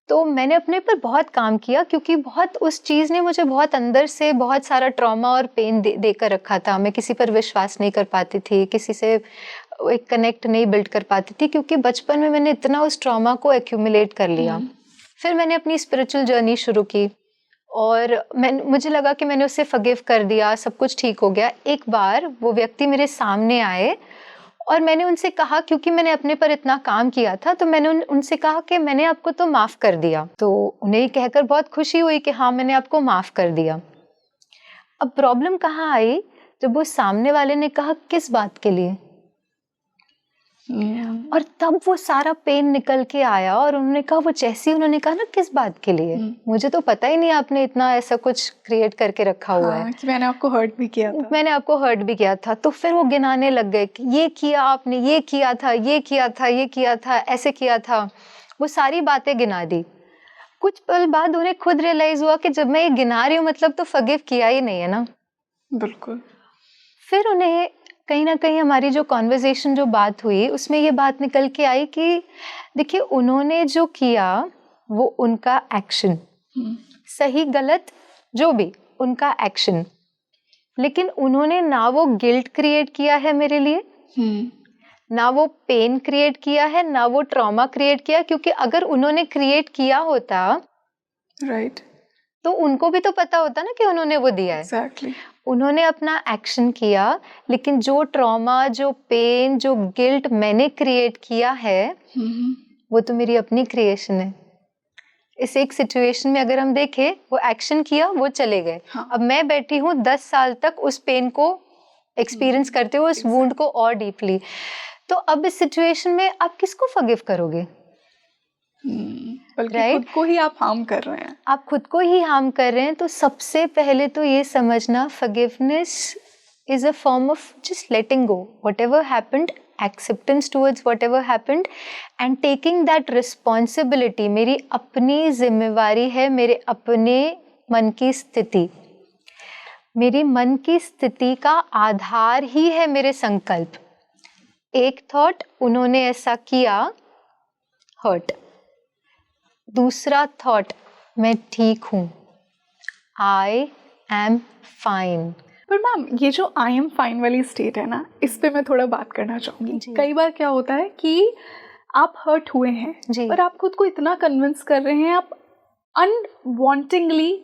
तो मैंने अपने पर बहुत काम किया, क्योंकि बहुत उस चीज़ ने मुझे बहुत अंदर से बहुत सारा ट्रॉमा और पेन देकर रखा था। मैं किसी पर विश्वास नहीं कर पाती थी, किसी से एक कनेक्ट नहीं बिल्ड कर पाती थी, क्योंकि बचपन में मैंने इतना उस ट्रॉमा को एक्यूमुलेट कर लिया। फिर मैंने अपनी स्पिरिचुअल जर्नी शुरू की, और मुझे लगा कि मैंने उसे फॉरगिव कर दिया, सब कुछ ठीक हो गया। एक बार वो व्यक्ति मेरे सामने आए, और मैंने उनसे कहा, क्योंकि मैंने अपने पर इतना काम किया था, तो मैंने उनसे कहा कि मैंने आपको तो माफ़ कर दिया। तो उन्हें कहकर बहुत खुशी हुई कि हाँ, मैंने आपको माफ़ कर दिया। अब प्रॉब्लम कहाँ आई, जब वो सामने वाले ने कहा, किस बात के लिए? और तब वो सारा पेन निकल के आया और उन्होंने कहा, वो जैसे ही उन्होंने कहा ना, किस बात के लिए, मुझे तो पता ही नहीं आपने इतना ऐसा कुछ क्रिएट करके रखा हुआ है कि मैंने आपको हर्ट भी किया था। मैंने आपको हर्ट भी किया था। तो फिर वो गिनाने लग गए कि ये किया आपने, ये किया था, ये किया था, ये किया था, ऐसे किया था। वो सारी बातें गिना दी। कुछ पल बाद उन्हें खुद रियलाइज हुआ कि जब मैं ये गिना रही हूँ मतलब तो फॉरगिव किया ही नहीं है ना। बिल्कुल। फिर उन्हें कहीं ना कहीं हमारी जो कॉन्वर्जेशन, जो बात हुई, उसमें ये बात निकल के आई कि देखिए, उन्होंने जो किया वो उनका एक्शन, सही गलत जो भी उनका एक्शन, लेकिन उन्होंने ना वो गिल्ट क्रिएट किया है मेरे लिए, ना वो पेन क्रिएट किया है, ना वो ट्रॉमा क्रिएट किया। क्योंकि अगर उन्होंने क्रिएट किया होता, राइट, तो उनको भी तो पता होता ना कि उन्होंने वो दिया है। एग्जैक्टली। उन्होंने अपना एक्शन किया, लेकिन जो ट्रॉमा, जो पेन, जो गिल्ट मैंने क्रिएट किया है, वो तो मेरी अपनी क्रिएशन है। इस एक सिचुएशन में अगर हम देखें, वो एक्शन किया, वो चले गए। हाँ। अब मैं बैठी हूँ 10 साल तक उस पेन को एक्सपीरियंस करते हुए, उस वुंड को और डीपली। तो अब इस सिचुएशन में आप किसको फॉरगिव करोगे? बल्कि खुद को ही आप हार्म कर रहे हैं। आप खुद को ही हार्म कर रहे हैं। तो सबसे पहले तो ये समझना, forgiveness is a form of just letting go whatever happened, acceptance towards whatever happened and taking that responsibility. मेरी अपनी जिम्मेवारी है, मेरे अपने मन की स्थिति। मेरी मन की स्थिति का आधार ही है मेरे संकल्प। एक थॉट, उन्होंने ऐसा किया, हर्ट। दूसरा थॉट, मैं ठीक हूँ, आई एम फाइन। पर मैम, ये जो आई एम फाइन वाली स्टेट है ना, इस पे मैं थोड़ा बात करना चाहूँगी। कई बार क्या होता है कि आप हर्ट हुए हैं और आप खुद को इतना कन्विंस कर रहे हैं, आप अनवांटिंगली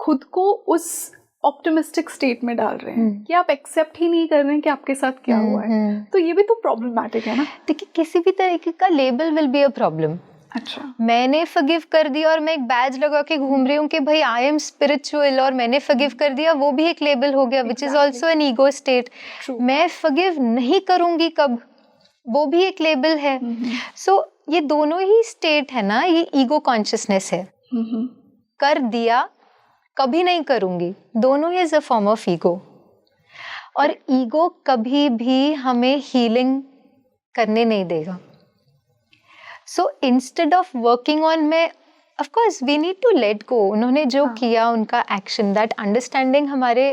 खुद को उस ऑप्टिमिस्टिक स्टेट में डाल रहे हैं कि आप एक्सेप्ट ही नहीं कर रहे हैं कि आपके साथ क्या हुआ है। तो ये भी तो प्रॉब्लमैटिक है ना। देखिए, किसी भी तरीके का label will be a problem. अच्छा, मैंने फॉरगिव कर दिया और मैं एक बैज लगा के घूम रही हूँ कि भाई आई एम स्पिरिचुअल और मैंने फॉरगिव कर दिया, वो भी एक लेबल हो गया, which is also an ego state. मैं फॉरगिव नहीं करूंगी कब, वो भी एक लेबल है। सो ये दोनों ही स्टेट है ना, ये ईगो कॉन्शियसनेस है। कर दिया, कभी नहीं करूंगी, दोनों ही is a form of ego. और ईगो कभी भी हमें हीलिंग करने नहीं देगा। So instead of working on, मैं of course we need to let go. उन्होंने जो किया, उनका एक्शन, दैट अंडरस्टैंडिंग हमारे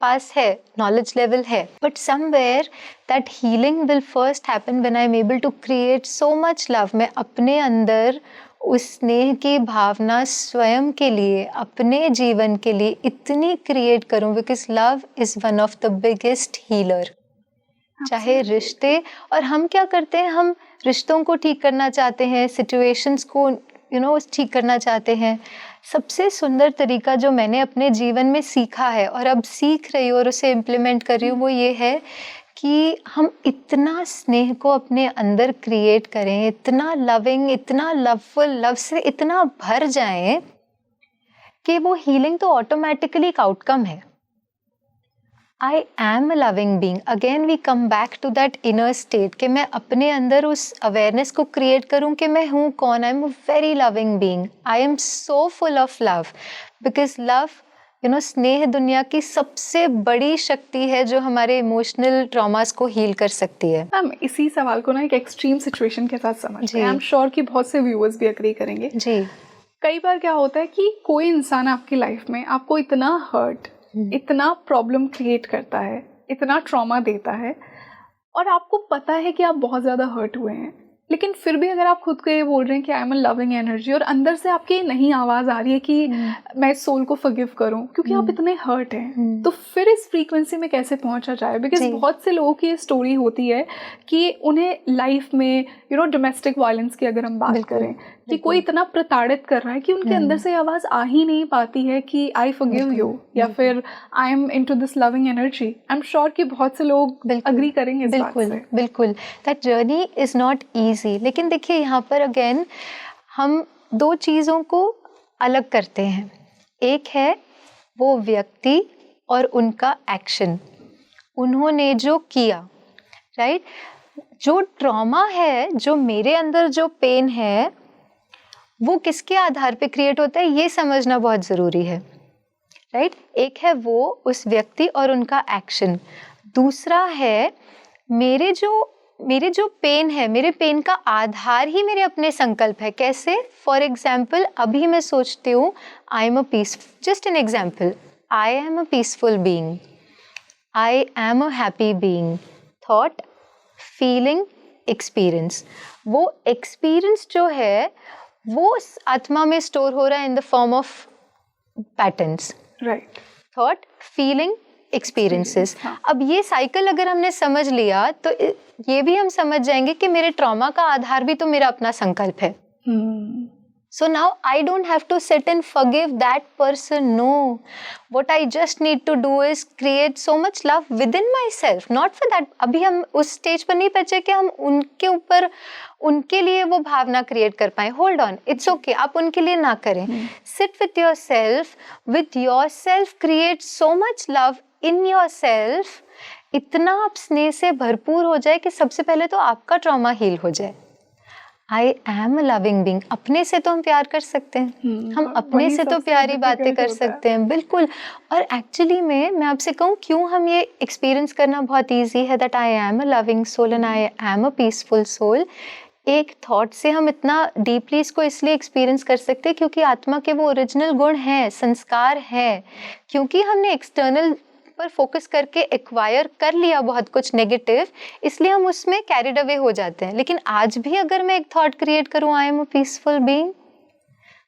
पास है, नॉलेज लेवल है, but somewhere that healing will first happen when I am able to create so much love. मैं अपने अंदर उस स्नेह की भावना स्वयं के लिए, अपने जीवन के लिए इतनी क्रिएट करूं, because love is one of the biggest healer. चाहे रिश्ते, और हम क्या करते हैं, हम रिश्तों को ठीक करना चाहते हैं, सिचुएशंस को ठीक करना चाहते हैं। सबसे सुंदर तरीका जो मैंने अपने जीवन में सीखा है और अब सीख रही हूँ और उसे इम्प्लीमेंट कर रही हूँ, वो ये है कि हम इतना स्नेह को अपने अंदर क्रिएट करें, इतना लविंग, इतना लवफुल, लव से इतना भर जाएं कि वो हीलिंग तो ऑटोमेटिकली एक आउटकम है। I am a loving being. Again we come back to that inner state कि मैं अपने अंदर उस awareness को create करूँ कि मैं हूँ कौन। I am a very loving being. I am so full of love because love, स्नेह दुनिया की सबसे बड़ी शक्ति है जो हमारे इमोशनल ट्रॉमास को हील कर सकती है। मैम, इसी सवाल को ना एक एक्सट्रीम सिचुएशन के साथ समझ, आई एम श्योर कि बहुत से व्यूअर्स भी एग्री करेंगे जी। कई बार क्या होता है कि कोई इंसान आपकी लाइफ में आपको इतना हर्ट, इतना प्रॉब्लम क्रिएट करता है, इतना ट्रॉमा देता है, और आपको पता है कि आप बहुत ज़्यादा हर्ट हुए हैं, लेकिन फिर भी अगर आप खुद को ये बोल रहे हैं कि आई एम अ लविंग एनर्जी, और अंदर से आपकी नहीं आवाज़ आ रही है कि मैं इस सोल को फॉरगिव करूं क्योंकि आप इतने हर्ट हैं, तो फिर इस फ्रीक्वेंसी में कैसे पहुंचा जाए? बिकॉज बहुत से लोगों की ये स्टोरी होती है कि उन्हें लाइफ में डोमेस्टिक वायलेंस की अगर हम बात करें कि कोई इतना प्रताड़ित कर रहा है कि उनके अंदर से आवाज़ आ ही नहीं पाती है कि आई फॉरगिव यू या फिर I am into this loving energy. I am sure कि बहुत से लोग अग्री करेंगे इस बात से। बिल्कुल, that journey is not easy. लेकिन देखिए, यहाँ पर अगेन हम दो चीज़ों को अलग करते हैं। एक है वो व्यक्ति और उनका एक्शन, उन्होंने जो किया, राइट? जो ट्रॉमा है, जो मेरे अंदर जो पेन है, वो किसके आधार पे क्रिएट होता है, ये समझना बहुत ज़रूरी है, राइट? एक है वो उस व्यक्ति और उनका एक्शन, दूसरा है मेरे जो पेन है, मेरे पेन का आधार ही मेरे अपने संकल्प है। कैसे? फॉर एग्जाम्पल, अभी मैं सोचती हूँ I am a peace, just an example, I am a peaceful being, I am a happy being, thought, feeling, experience. वो एक्सपीरियंस जो है वो आत्मा में स्टोर हो रहा है in the form of patterns, right. Thought, feeling, experiences. हाँ। अब ये साइकिल अगर हमने समझ लिया तो ये भी हम समझ जाएंगे कि मेरे ट्रॉमा का आधार भी तो मेरा अपना संकल्प है। So now I don't have to sit and forgive that person. No. What I just need to do is create so much love within myself. Not for that. अभी हम उस स्टेज पर नहीं पहुंचे कि हम उनके ऊपर उनके लिए वो भावना क्रिएट कर पाए। Hold on. It's okay. आप उनके लिए ना करें. Sit with yourself. With yourself create so much love in yourself. इतना आप स्नेह से भरपूर हो जाए कि सबसे पहले तो आपका ट्रॉमा हील हो जाए। आई एम अ लविंग बीइंग। अपने से तो हम प्यार कर सकते हैं, हम अपने से तो प्यारी बातें कर सकते हैं, बिल्कुल। और एक्चुअली में मैं आपसे कहूँ क्यों हम ये एक्सपीरियंस करना बहुत ईजी है, that I am a loving soul and I am a peaceful soul. एक थॉट से हम इतना डीपली इसको इसलिए एक्सपीरियंस कर सकते हैं क्योंकि आत्मा के वो ओरिजिनल गुण हैं, संस्कार हैं। क्योंकि हमने एक्सटर्नल पर फोकस करके एक्वायर कर लिया बहुत कुछ नेगेटिव, इसलिए हम उसमें कैरिड अवे हो जाते हैं। लेकिन आज भी अगर मैं एक थॉट क्रिएट करूं, I am a peaceful being,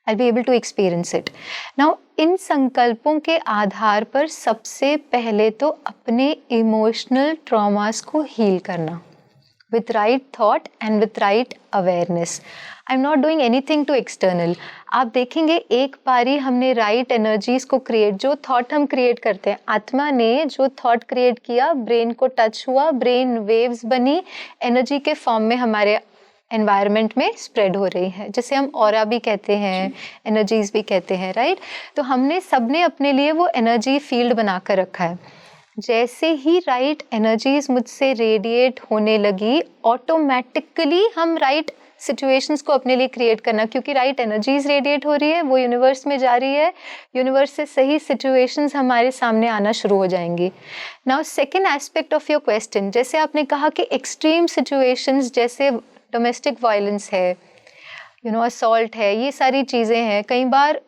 I will be able to experience it. Now इन संकल्पों के आधार पर सबसे पहले तो अपने इमोशनल ट्रॉमास को हील करना with right thought and with right awareness. I'm not doing anything to external. आप देखेंगे एक बारी हमने right energies को create, जो thought हम create करते हैं, आत्मा ने जो thought create किया, brain को touch हुआ, brain waves बनी, energy के form में हमारे environment में spread हो रही है, जैसे हम aura भी कहते हैं, energies भी कहते हैं, right? तो हमने सबने अपने लिए वो energy field बना कर रखा है। जैसे ही राइट एनर्जीज मुझसे रेडिएट होने लगी, ऑटोमेटिकली हम राइट सिचुएशंस को अपने लिए क्रिएट करना, क्योंकि राइट एनर्जीज रेडिएट हो रही है, वो यूनिवर्स में जा रही है, यूनिवर्स से सही सिचुएशंस हमारे सामने आना शुरू हो जाएंगी। Now second aspect of your question, जैसे आपने कहा कि एक्सट्रीम सिचुएशंस जैसे डोमेस्टिक वायलेंस है, असॉल्ट है, ये सारी चीज़ें हैं, कई बार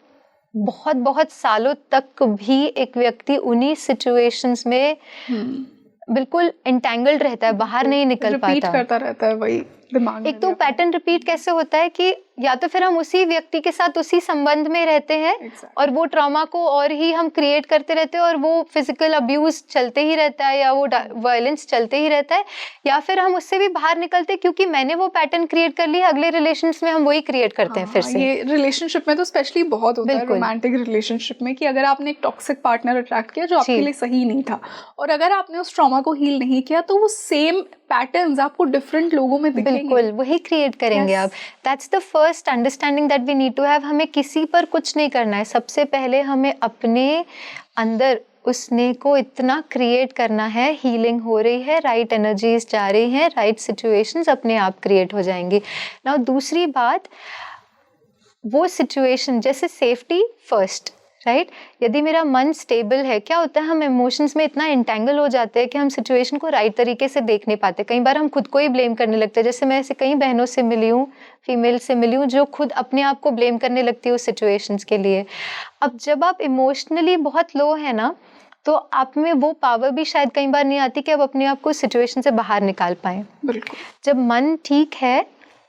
बहुत बहुत सालों तक भी एक व्यक्ति उन्हीं सिचुएशंस में बिल्कुल एंटेंगल्ड रहता है, बाहर नहीं निकल पाता, रिपीट करता रहता है वही दिमाग में। एक तो पैटर्न रिपीट कैसे होता है कि या तो फिर हम उसी व्यक्ति के साथ उसी संबंध में रहते हैं और वो ट्रॉमा को और ही हम क्रिएट करते रहते हैं और वो फिजिकल अब्यूज चलते ही रहता है या वो वायलेंस चलते ही रहता है, या फिर हम उससे भी बाहर निकलते हैं क्योंकि मैंने वो पैटर्न क्रिएट कर लिया, अगले रिलेशंस में हम वही क्रिएट करते हैं फिर से। ये रिलेशनशिप में तो स्पेशली बहुत होता है, रोमांटिक रिलेशनशिप में, कि अगर आपने एक टॉक्सिक पार्टनर अट्रैक्ट किया जो आपके लिए सही नहीं था और अगर आपने उस ट्रॉमा को हील नहीं किया तो वो सेम पैटर्न्स आपको डिफरेंट लोगों में दिखेंगे, बिल्कुल वही क्रिएट करेंगे आप। That's the first understanding that we need to have. हमें किसी पर कुछ नहीं करना है, सबसे पहले हमें अपने अंदर उस स्नेह को इतना क्रिएट करना है, हीलिंग हो रही है, राइट एनर्जीज जा रही हैं, राइट सिचुएशंस अपने आप क्रिएट हो जाएंगी। नाउ दूसरी बात, वो सिचुएशन जैसे सेफ्टी फर्स्ट, राइट? यदि मेरा मन स्टेबल है, क्या होता है हम इमोशंस में इतना इंटेंगल हो जाते हैं कि हम सिचुएशन को राइट तरीके से देख नहीं पाते, कई बार हम खुद को ही ब्लेम करने लगते हैं। जैसे मैं ऐसे कई बहनों से मिली हूँ, फीमेल से मिली हूँ, जो खुद अपने आप को ब्लेम करने लगती है उस सिचुएशंस के लिए। अब जब आप इमोशनली बहुत लो है ना, तो आप में वो पावर भी शायद कई बार नहीं आती कि आप अपने आप को सिचुएशन से बाहर निकाल पाएँ। बिल्कुल। जब मन ठीक है,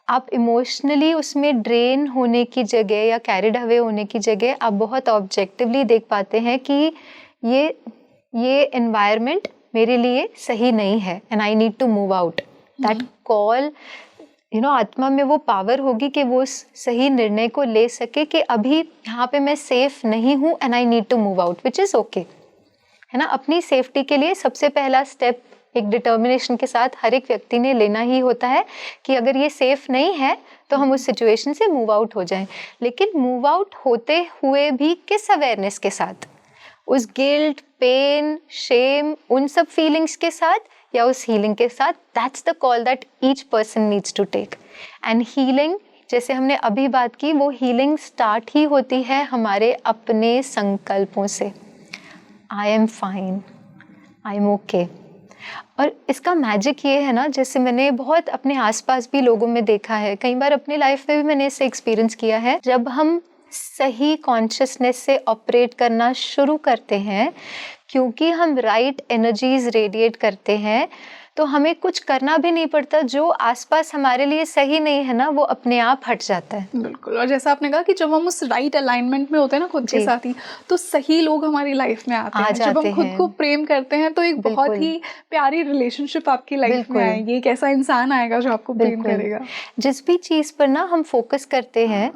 आप इमोशनली उसमें ड्रेन होने की जगह या कैरिड अवे होने की जगह आप बहुत ऑब्जेक्टिवली देख पाते हैं कि ये एनवायरनमेंट मेरे लिए सही नहीं है and I need to move out. That call, आत्मा में वो पावर होगी कि वो उस सही निर्णय को ले सके कि अभी यहाँ पे मैं सेफ नहीं हूँ and I need to move out, which is okay, है ना। अपनी सेफ्टी के लिए सबसे पहला स्टेप एक डिटर्मिनेशन के साथ हर एक व्यक्ति ने लेना ही होता है कि अगर ये सेफ नहीं है तो हम उस सिचुएशन से मूव आउट हो जाएं। लेकिन मूव आउट होते हुए भी किस अवेयरनेस के साथ, उस गिल्ट, पेन, शेम, उन सब फीलिंग्स के साथ, या उस हीलिंग के साथ, that's the call that each person needs to take. And healing, जैसे हमने अभी बात की, वो हीलिंग स्टार्ट ही होती है हमारे अपने संकल्पों से. I am fine, I am okay. और इसका मैजिक ये है ना, जैसे मैंने बहुत अपने आसपास भी लोगों में देखा है, कई बार अपनी लाइफ में भी मैंने इसे एक्सपीरियंस किया है, जब हम सही कॉन्शियसनेस से ऑपरेट करना शुरू करते हैं, क्योंकि हम राइट एनर्जीज रेडिएट करते हैं, तो हमें कुछ करना भी नहीं पड़ता. जो आसपास हमारे लिए सही नहीं है ना, वो अपने आप हट जाता है. बिल्कुल. और जैसा आपने कहा कि जब हम उस राइट अलाइनमेंट में होते हैं ना खुद के साथ ही, तो सही लोग हमारी लाइफ में आते हैं. जब हम खुद को प्रेम करते हैं तो एक बहुत ही प्यारी रिलेशनशिप आपकी लाइफ में आएगी. एक ऐसा इंसान आएगा जो आपको प्रेम करेगा. जिस भी चीज़ पर ना हम फोकस करते हैं,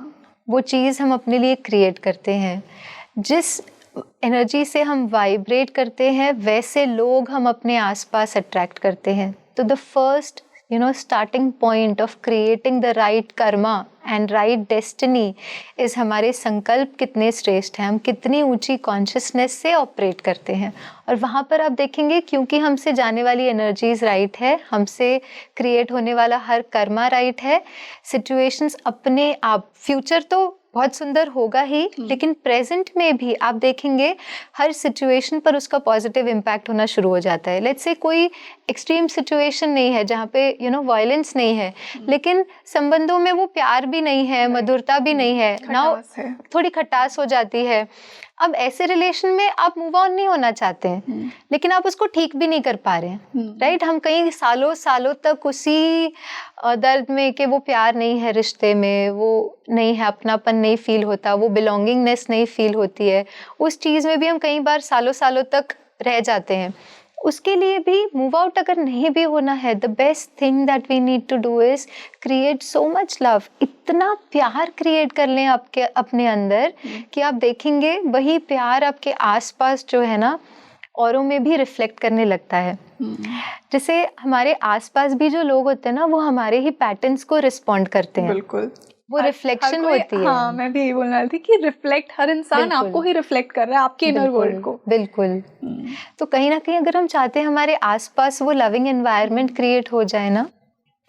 वो चीज़ हम अपने लिए क्रिएट करते हैं. जिस एनर्जी से हम वाइब्रेट करते हैं, वैसे लोग हम अपने आसपास अट्रैक्ट करते हैं. तो the first starting point of creating the right karma and right destiny is हमारे संकल्प कितने श्रेष्ठ हैं, हम कितनी ऊंची कॉन्शियसनेस से ऑपरेट करते हैं. और वहाँ पर आप देखेंगे, क्योंकि हमसे जाने वाली एनर्जीज राइट है, हमसे क्रिएट होने वाला हर कर्मा राइट है, सिचुएशंस अपने आप, फ्यूचर तो बहुत सुंदर होगा ही, लेकिन प्रेजेंट में भी आप देखेंगे हर सिचुएशन पर उसका पॉजिटिव इम्पैक्ट होना शुरू हो जाता है. लेट्स से कोई एक्सट्रीम सिचुएशन नहीं है जहाँ पे वायलेंस नहीं है, लेकिन संबंधों में वो प्यार भी नहीं है, मधुरता भी नहीं है ना, थोड़ी खटास हो जाती है. अब ऐसे रिलेशन में आप मूव ऑन नहीं होना चाहते हैं, लेकिन आप उसको ठीक भी नहीं कर पा रहे हैं. राइट. हम कई सालों सालों तक उसी दर्द में कि वो प्यार नहीं है रिश्ते में, वो नहीं है, अपनापन नहीं फील होता, वो बिलोंगिंगनेस नहीं फील होती है, उस चीज़ में भी हम कई बार सालों सालों तक रह जाते हैं. उसके लिए भी मूव आउट अगर नहीं भी होना है, the best thing that we need to do is create so much love. इतना प्यार क्रिएट कर लें आपके अपने अंदर कि आप देखेंगे वही प्यार आपके आसपास जो है ना, औरों में भी रिफ्लेक्ट करने लगता है. जैसे हमारे आसपास भी जो लोग होते हैं ना, वो हमारे ही पैटर्न्स को रिस्पॉन्ड करते हैं. बिल्कुल. वो रिफ्लेक्शन होती है. हाँ, मैं भी यही बोलना रही थी कि रिफ्लेक्ट, हर इंसान आपको ही रिफ्लेक्ट कर रहा है, आपके इनर वर्ल्ड को. बिल्कुल. तो कहीं ना कहीं अगर हम चाहते हैं हमारे आसपास वो लविंग एनवायरनमेंट क्रिएट हो जाए ना,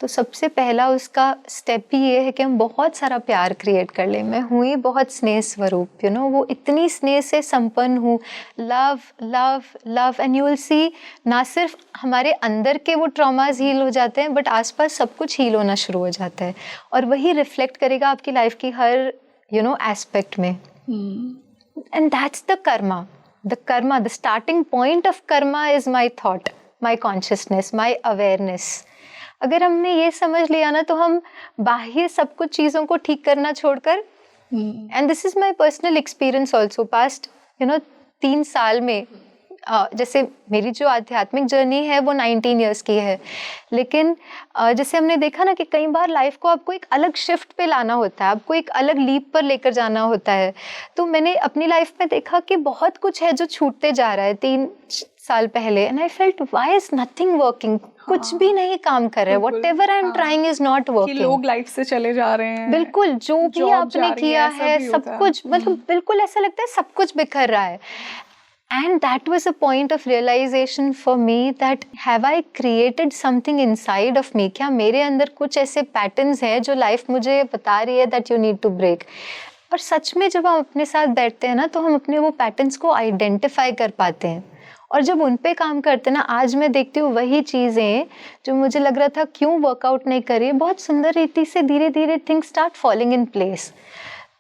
तो सबसे पहला उसका स्टेप ही ये है कि हम बहुत सारा प्यार क्रिएट कर लें. मैं हूँ ही बहुत स्नेह स्वरूप, वो इतनी स्नेह से संपन्न हूँ. Love love love. And you will see, ना सिर्फ हमारे अंदर के वो ट्रॉमाज हील हो जाते हैं, बट आसपास सब कुछ हील होना शुरू हो जाता है, और वही रिफ्लेक्ट करेगा आपकी लाइफ की हर एस्पेक्ट में. And that's the Karma. The starting point of Karma is my thought, my consciousness, my awareness. अगर हमने ये समझ लिया ना, तो हम बाह्य सब कुछ चीज़ों को ठीक करना छोड़कर, and this is my personal experience also, past 3 साल में, जैसे मेरी जो आध्यात्मिक जर्नी है वो 19 ईयर्स की है, लेकिन जैसे हमने देखा ना कि कई बार लाइफ को आपको एक अलग शिफ्ट पे लाना होता है, आपको एक अलग लीप पर लेकर जाना होता है. तो मैंने अपनी लाइफ में देखा कि बहुत कुछ है जो छूटते जा रहा है 3 साल पहले, and I felt why is nothing working. कुछ भी नहीं काम कर रहा है, whatever I am trying is not working. लोग लाइफ से चले जा रहे हैं. बिल्कुल. जो भी आपने किया है सब कुछ, मतलब बिल्कुल ऐसा लगता है सब कुछ बिखर रहा है. And that was a point of realization for me that have I created something inside of me? क्या मेरे अंदर कुछ ऐसे patterns हैं जो लाइफ मुझे बता रही है that you need to break? और सच में जब हम अपने साथ बैठते हैं ना, तो हम अपने वो पैटर्न्स को आइडेंटिफाई कर पाते हैं, और जब उन पे काम करते हैं ना, आज मैं देखती हूँ वही चीज़ें जो मुझे लग रहा था क्यों वर्कआउट नहीं कर रही, बहुत सुंदर रीति से धीरे धीरे things start falling in place.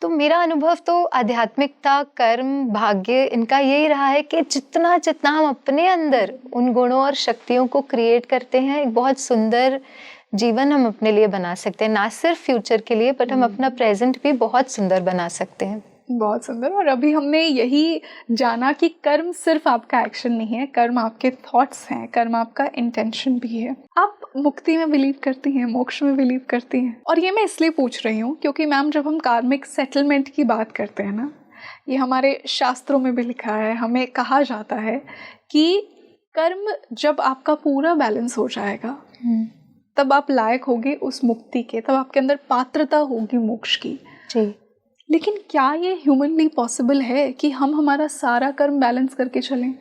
तो मेरा अनुभव तो आध्यात्मिकता, कर्म, भाग्य, इनका यही रहा है कि जितना जितना हम अपने अंदर उन गुणों और शक्तियों को क्रिएट करते हैं, एक बहुत सुंदर जीवन हम अपने लिए बना सकते हैं. ना सिर्फ फ्यूचर के लिए, बट हम अपना प्रेजेंट भी बहुत सुंदर बना सकते हैं. बहुत सुंदर. और अभी हमने यही जाना कि कर्म सिर्फ आपका एक्शन नहीं है, कर्म आपके थॉट्स हैं, कर्म आपका इंटेंशन भी है. आप मुक्ति में बिलीव करती हैं, मोक्ष में बिलीव करती हैं? और ये मैं इसलिए पूछ रही हूँ क्योंकि मैम, जब हम कार्मिक सेटलमेंट की बात करते हैं ना, ये हमारे शास्त्रों में भी लिखा है, हमें कहा जाता है कि कर्म जब आपका पूरा बैलेंस हो जाएगा, तब आप लायक होगे उस मुक्ति के, तब आपके अंदर पात्रता होगी मोक्ष की. जी. लेकिन क्या ये ह्यूमनली पॉसिबल है कि हम हमारा सारा कर्म बैलेंस करके चलें?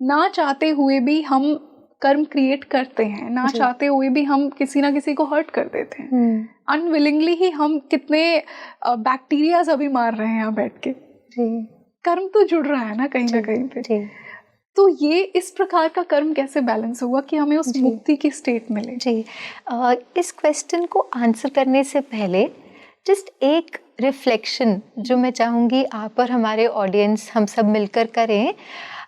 ना चाहते हुए भी हम कर्म क्रिएट करते हैं, ना चाहते हुए भी हम किसी ना किसी को हर्ट कर देते हैं। अनविलिंगली ही हम कितने बैक्टीरियाज अभी मार रहे हैं यहाँ बैठ के। कर्म तो जुड़ रहा है ना कहीं ना कहीं पे। तो ये इस प्रकार का कर्म कैसे बैलेंस होगा कि हमें उस मुक्ति की स्टेट मिले? जी, इस क्वेश्चन को आंसर करने से पहले जस्ट एक रिफ्लेक्शन जो मैं चाहूँगी आप और हमारे ऑडियंस हम सब मिलकर करें।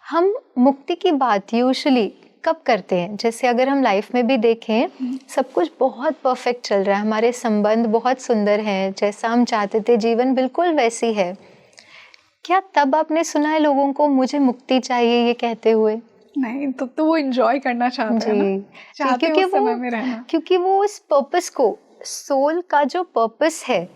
हम मुक्ति की बात यूजुअली कब करते हैं? जैसे अगर हम लाइफ में भी देखें, सब कुछ बहुत परफेक्ट चल रहा है, हमारे संबंध बहुत सुंदर हैं, जैसा हम चाहते थे जीवन बिल्कुल वैसी है। क्या तब आपने सुना है लोगों को मुझे मुक्ति चाहिए ये कहते हुए? नहीं, तो वो एंजॉय करना चाहते हैं ना, चाहते हैं उस समय में रहना। क्योंकि वो उस पर्पस को, सोल का जो पर्पस है,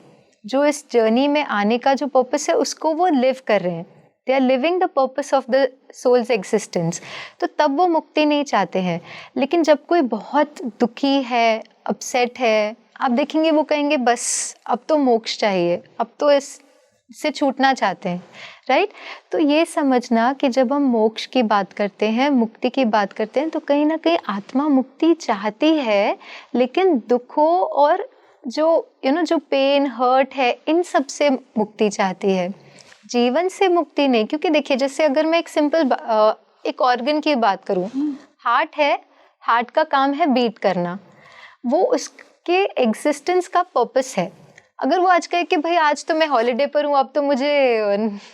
जो इस जर्नी में आने का जो पर्पस है, उसको वो लिव कर रहे हैं। They are living the purpose of the soul's existence. तो तब वो मुक्ति नहीं चाहते हैं। लेकिन जब कोई बहुत दुखी है, अपसेट है, आप देखेंगे वो कहेंगे बस अब तो मोक्ष चाहिए, अब तो इससे छूटना चाहते हैं, राइट? तो ये समझना कि जब हम मोक्ष की बात करते हैं, मुक्ति की बात करते हैं, तो कहीं ना कहीं आत्मा मुक्ति चाहती है, लेकिन दुखों और जो पेन हर्ट है, इन सब से मुक्ति चाहती है, जीवन से मुक्ति नहीं। क्योंकि देखिए, जैसे अगर मैं एक सिंपल एक ऑर्गन की बात करूं, हार्ट है, हार्ट का काम है बीट करना, वो उसके एग्जिस्टेंस का पर्पस है। अगर वो आज कहे कि भाई आज तो मैं हॉलीडे पर हूँ, अब तो मुझे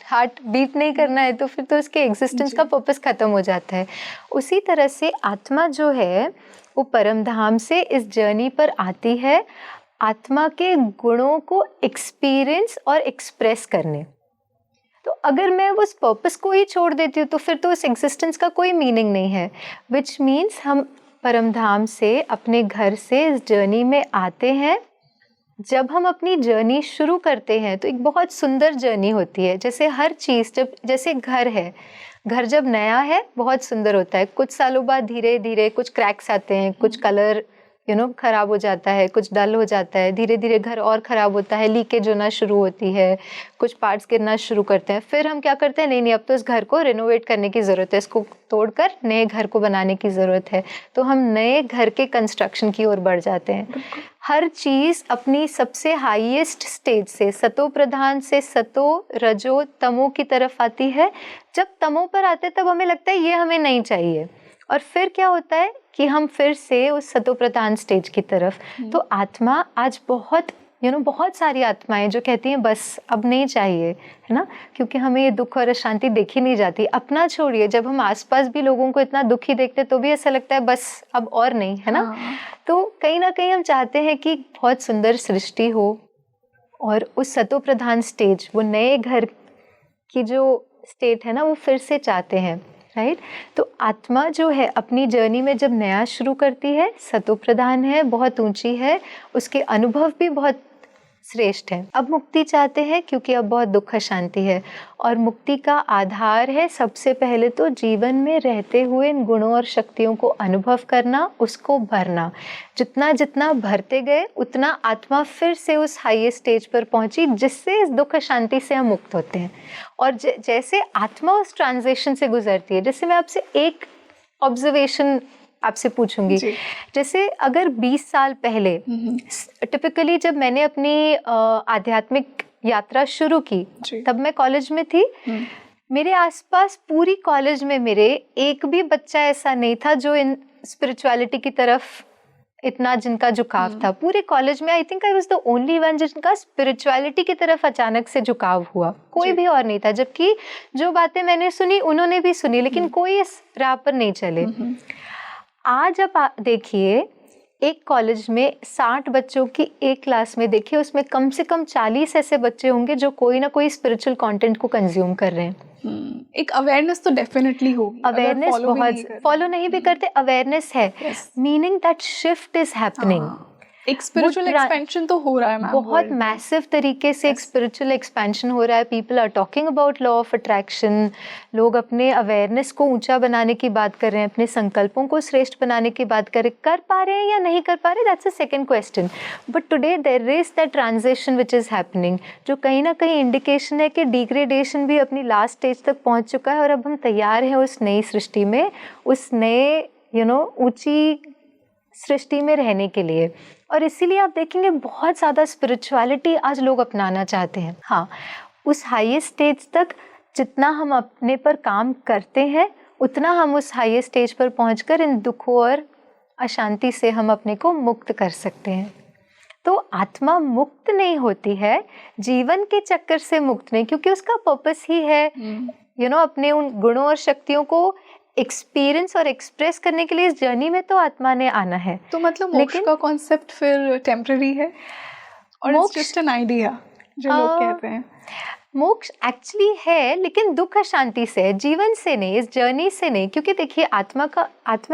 हार्ट बीट नहीं करना है, तो फिर तो उसके एग्जिस्टेंस का पर्पस खत्म हो जाता है। उसी तरह से आत्मा जो है वो परम धाम से इस जर्नी पर आती है, आत्मा के गुणों को एक्सपीरियंस और एक्सप्रेस करने। तो अगर मैं उस पर्पस को ही छोड़ देती हूँ तो फिर तो उस एग्जिस्टेंस का कोई मीनिंग नहीं है। विच मीन्स हम परम धाम से, अपने घर से इस जर्नी में आते हैं। जब हम अपनी जर्नी शुरू करते हैं तो एक बहुत सुंदर जर्नी होती है। जैसे हर चीज़, जैसे घर है, घर जब नया है बहुत सुंदर होता है, कुछ सालों बाद धीरे धीरे कुछ क्रैक्स आते हैं, कुछ कलर खराब हो जाता है, कुछ डल हो जाता है, धीरे धीरे घर और ख़राब होता है, लीकेज होना शुरू होती है, कुछ पार्ट्स गिरना शुरू करते हैं। फिर हम क्या करते हैं, नहीं अब तो इस घर को रिनोवेट करने की ज़रूरत है, इसको तोड़कर नए घर को बनाने की ज़रूरत है। तो हम नए घर के कंस्ट्रक्शन की ओर बढ़ जाते हैं। हर चीज़ अपनी सबसे हाईएस्ट स्टेज से, सतो प्रधान से सतो रजो तमो की तरफ आती है। जब तमो पर आते हैं तब हमें लगता है ये हमें नहीं चाहिए, और फिर क्या होता है कि हम फिर से उस सतो प्रधान स्टेज की तरफ। तो आत्मा आज बहुत सारी आत्माएं जो कहती हैं बस अब नहीं चाहिए, है ना, क्योंकि हमें ये दुख और अशांति देखी नहीं जाती। अपना छोड़िए, जब हम आसपास भी लोगों को इतना दुखी देखते तो भी ऐसा लगता है बस अब और नहीं, है ना। तो कहीं ना कहीं हम चाहते हैं कि बहुत सुंदर सृष्टि हो, और उस सतो प्रधान स्टेज, वो नए घर की जो स्टेट है ना, वो फिर से चाहते हैं, राइट। तो आत्मा जो है अपनी जर्नी में जब नया शुरू करती है, सतो प्रधान है, बहुत ऊंची है, उसके अनुभव भी बहुत श्रेष्ठ है। अब मुक्ति चाहते हैं क्योंकि अब बहुत दुख शांति है, और मुक्ति का आधार है सबसे पहले तो जीवन में रहते हुए इन गुणों और शक्तियों को अनुभव करना, उसको भरना। जितना जितना भरते गए उतना आत्मा फिर से उस हाईएस्ट स्टेज पर पहुंची, जिससे इस दुख शांति से हम मुक्त होते हैं। और जैसे आत्मा उस ट्रांजिशन से गुजरती है, जैसे मैं आपसे एक ऑब्जर्वेशन आपसे पूछूंगी, जैसे अगर 20 साल पहले टिपिकली जब मैंने अपनी आध्यात्मिक यात्रा शुरू की, तब मैं कॉलेज में थी, मेरे आसपास पूरी कॉलेज में मेरे एक भी बच्चा ऐसा नहीं था जो इन स्पिरिचुअलिटी की तरफ इतना जिनका झुकाव था। पूरे कॉलेज में I think I was the only one जिनका स्पिरिचुअलिटी की तरफ अचानक से झुकाव हुआ, कोई भी और नहीं था। जबकि जो बातें मैंने सुनी उन्होंने भी सुनी, लेकिन कोई इस राह पर नहीं चले। आज आप देखिए, एक कॉलेज में 60 बच्चों की एक क्लास में देखिए, उसमें कम से कम 40 ऐसे बच्चे होंगे जो कोई ना कोई स्पिरिचुअल कंटेंट को कंज्यूम कर रहे हैं। एक अवेयरनेस तो डेफिनेटली होगी। अवेयरनेस बहुत, फॉलो नहीं भी करते, अवेयरनेस है, meaning that shift is happening. एक स्पिरिचुअल एक्सपेंशन तो हो रहा है मैम, बहुत मैसिव तरीके से एक स्पिरिचुअल एक्सपेंशन हो रहा है। People are talking about law of attraction, लोग अपने अवेयरनेस को ऊंचा बनाने की बात कर रहे हैं, अपने संकल्पों को श्रेष्ठ बनाने की बात कर पा रहे हैं या नहीं कर पा रहे, that's a second question. But today there is that transition which is happening, जो कहीं ना कहीं इंडिकेशन है कि डिग्रेडेशन भी अपनी लास्ट स्टेज तक पहुंच चुका है, और अब हम तैयार हैं उस नई सृष्टि में, उस नए ऊंची सृष्टि में रहने के लिए। और इसीलिए आप देखेंगे बहुत ज़्यादा स्पिरिचुअलिटी आज लोग अपनाना चाहते हैं। हाँ, उस हाईएस्ट स्टेज तक जितना हम अपने पर काम करते हैं उतना हम उस हाईएस्ट स्टेज पर पहुंचकर इन दुखों और अशांति से हम अपने को मुक्त कर सकते हैं। तो आत्मा मुक्त नहीं होती है, जीवन के चक्कर से मुक्त नहीं, क्योंकि उसका पर्पस ही है अपने उन गुणों और शक्तियों को एक्सपीरियंस और एक्सप्रेस करने के लिए इस जर्नी में तो आत्मा ने आना है। तो मतलब मोक्ष का कॉन्सेप्ट फिर टेम्पररी है और इट्स जस्ट एन आइडिया जो लोग कहते हैं? मोक्ष एक्चुअली है, लेकिन दुख अशांति से है, जीवन से नहीं, इस जर्नी से नहीं। क्योंकि देखिए आत्मा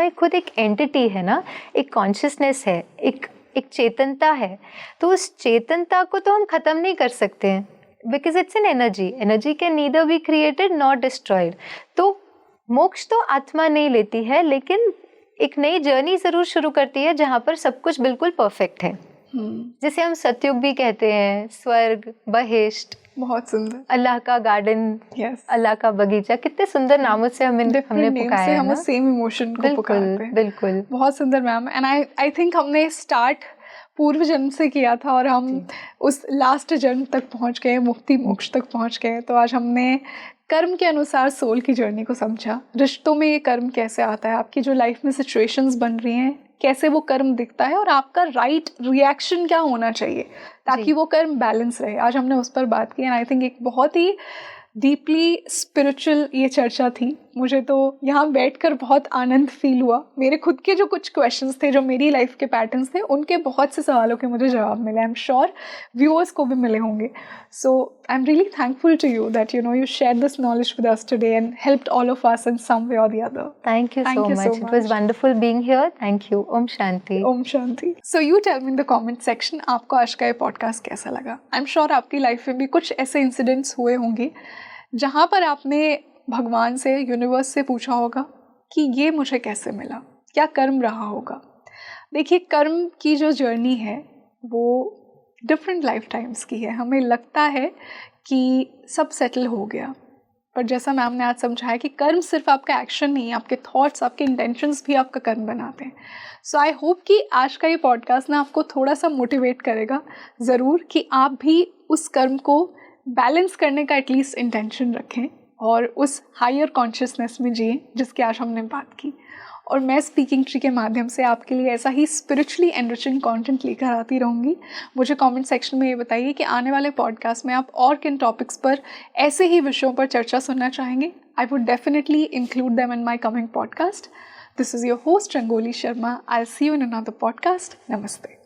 एक खुद एक एंटिटी है ना, एक कॉन्शियसनेस है, एक चेतनता है। तो उस चेतनता को तो हम खत्म नहीं कर सकते हैं, because it's an energy can neither be created not destroyed. तो मोक्ष तो आत्मा नहीं लेती है, लेकिन एक नई जर्नी जरूर शुरू करती है जहाँ पर सब कुछ बिल्कुल परफेक्ट है। जिसे हम सतयुग भी कहते हैं, स्वर्ग, बहिष्ट, बहुत सुंदर, अल्लाह का गार्डन, अल्लाह का बगीचा, कितने सुंदर नामों से हमने पुकारा है हम सेम इमोशन को पुकारते हैं। बिल्कुल, बहुत सुंदर मैम। एंड आई थिंक हमने स्टार्ट पूर्व जन्म से किया था और हम उस लास्ट जन्म तक पहुंच गए, मुक्ति मोक्ष तक पहुंच गए। तो आज हमने कर्म के अनुसार सोल की जर्नी को समझा, रिश्तों में ये कर्म कैसे आता है, आपकी जो लाइफ में सिचुएशंस बन रही हैं कैसे वो कर्म दिखता है और आपका राइट रिएक्शन क्या होना चाहिए ताकि वो कर्म बैलेंस रहे। आज हमने उस पर बात की एंड आई थिंक एक बहुत ही डीपली स्पिरिचुअल ये चर्चा थी। मुझे तो यहाँ बैठकर बहुत आनंद फील हुआ। मेरे खुद के जो कुछ क्वेश्चंस थे, जो मेरी लाइफ के पैटर्न्स थे, उनके बहुत से सवालों के मुझे जवाब मिले। आई एम श्योर व्यूअर्स को भी मिले होंगे। So I am really thankful to you that you shared this knowledge with us today and helped all of us in some way or the other. Thank you so much. It was wonderful being here. Thank you. Om Shanti. Om Shanti. So you tell me in the comment section आपको आज का ये podcast कैसा लगा। I am sure आपकी life में भी कुछ ऐसे इंसिडेंट्स हुए होंगे जहाँ पर आपने भगवान से, यूनिवर्स से पूछा होगा कि ये मुझे कैसे मिला, क्या कर्म रहा होगा। देखिए, कर्म की जो जर्नी है वो डिफरेंट लाइफ टाइम्स की है। हमें लगता है कि सब सेटल हो गया, पर जैसा मैम ने आज समझाया कि कर्म सिर्फ आपका एक्शन नहीं है, आपके थॉट्स, आपके इंटेंशंस भी आपका कर्म बनाते हैं। सो आई होप कि आज का ये पॉडकास्ट ना आपको थोड़ा सा मोटिवेट करेगा ज़रूर कि आप भी उस कर्म को बैलेंस करने का एटलीस्ट इंटेंशन रखें और उस हायर कॉन्शियसनेस में जिए जिसकी आज हमने बात की। और मैं स्पीकिंग ट्री के माध्यम से आपके लिए ऐसा ही स्पिरिचुअली एनरिचिंग कंटेंट लेकर आती रहूँगी। मुझे कमेंट सेक्शन में ये बताइए कि आने वाले पॉडकास्ट में आप और किन टॉपिक्स पर, ऐसे ही विषयों पर चर्चा सुनना चाहेंगे। I would definitely include them in my coming podcast. This is your host Rangoli Sharma. I see you in another podcast. नमस्ते।